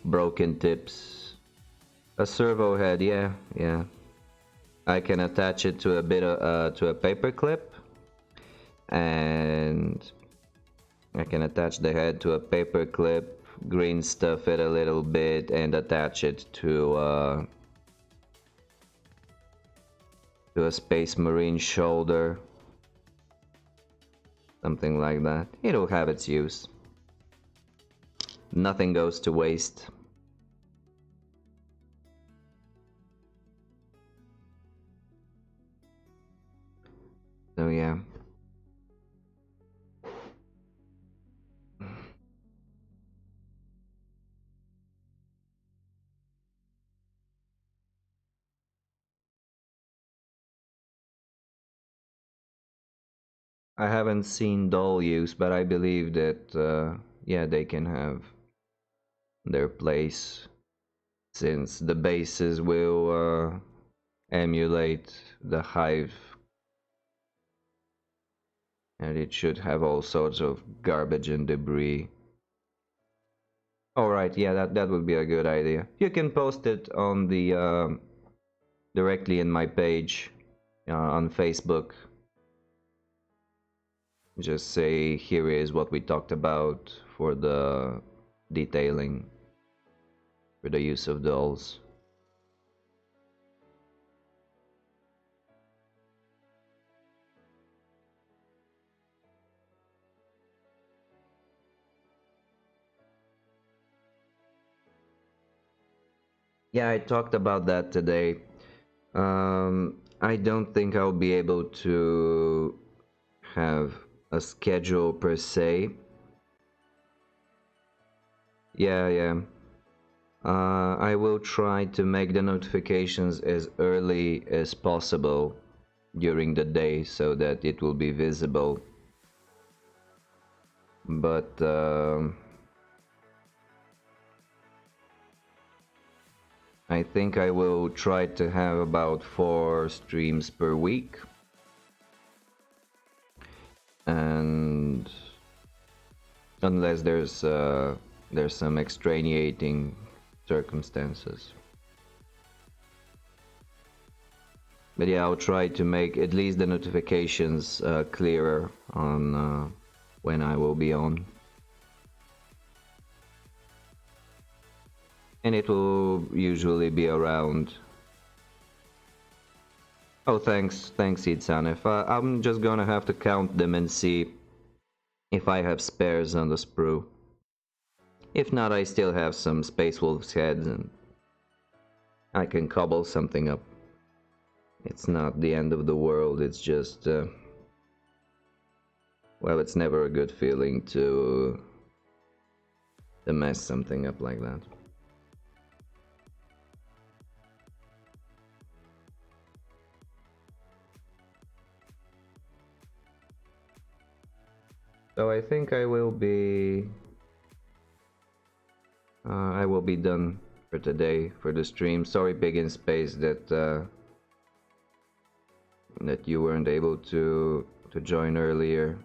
broken tips, a servo head, yeah. I can attach it to a bit of, to a paper clip, and I can attach the head to a paper clip, green stuff it a little bit, and attach it to a Space Marine shoulder. Something like that. It'll have its use. Nothing goes to waste. So yeah. I haven't seen dull use, but I believe that yeah, they can have their place since the bases will emulate the hive, and it should have all sorts of garbage and debris. All right, yeah, that would be a good idea. You can post it on the directly in my page on Facebook. Just say here is what we talked about for the detailing for the use of dolls. Yeah, I talked about that today. I don't think I'll be able to have a schedule per se. Yeah. I will try to make the notifications as early as possible during the day so that it will be visible. But I think I will try to have about 4 streams per week. And unless there's some extenuating circumstances. But yeah, I'll try to make at least the notifications clearer on when I will be on. And it will usually be around... Oh, thanks Idsan. If I'm just gonna have to count them and see if I have spares on the sprue. If not, I still have some Space Wolf's heads and I can cobble something up. It's not the end of the world, it's just... well, it's never a good feeling to mess something up like that. So I think I will be done for today for the stream. Sorry, Big in Space, that that you weren't able to join earlier.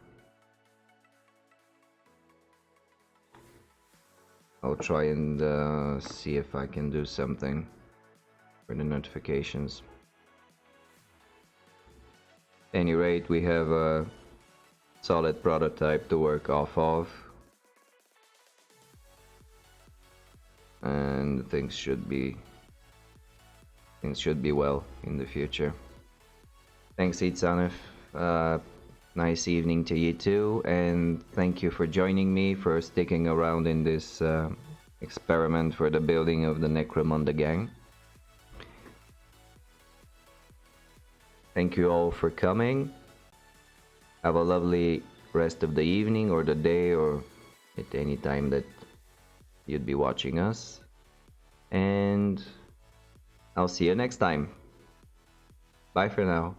I'll try and see if I can do something for the notifications. At any rate, we have a solid prototype to work off of, and things should be well in the future. Thanks, Itsanif. Nice evening to you too, and thank you for joining me, for sticking around in this experiment for the building of the Necromunda gang. Thank you all for coming. Have a lovely rest of the evening or the day or at any time that you'd be watching us. And I'll see you next time. Bye for now.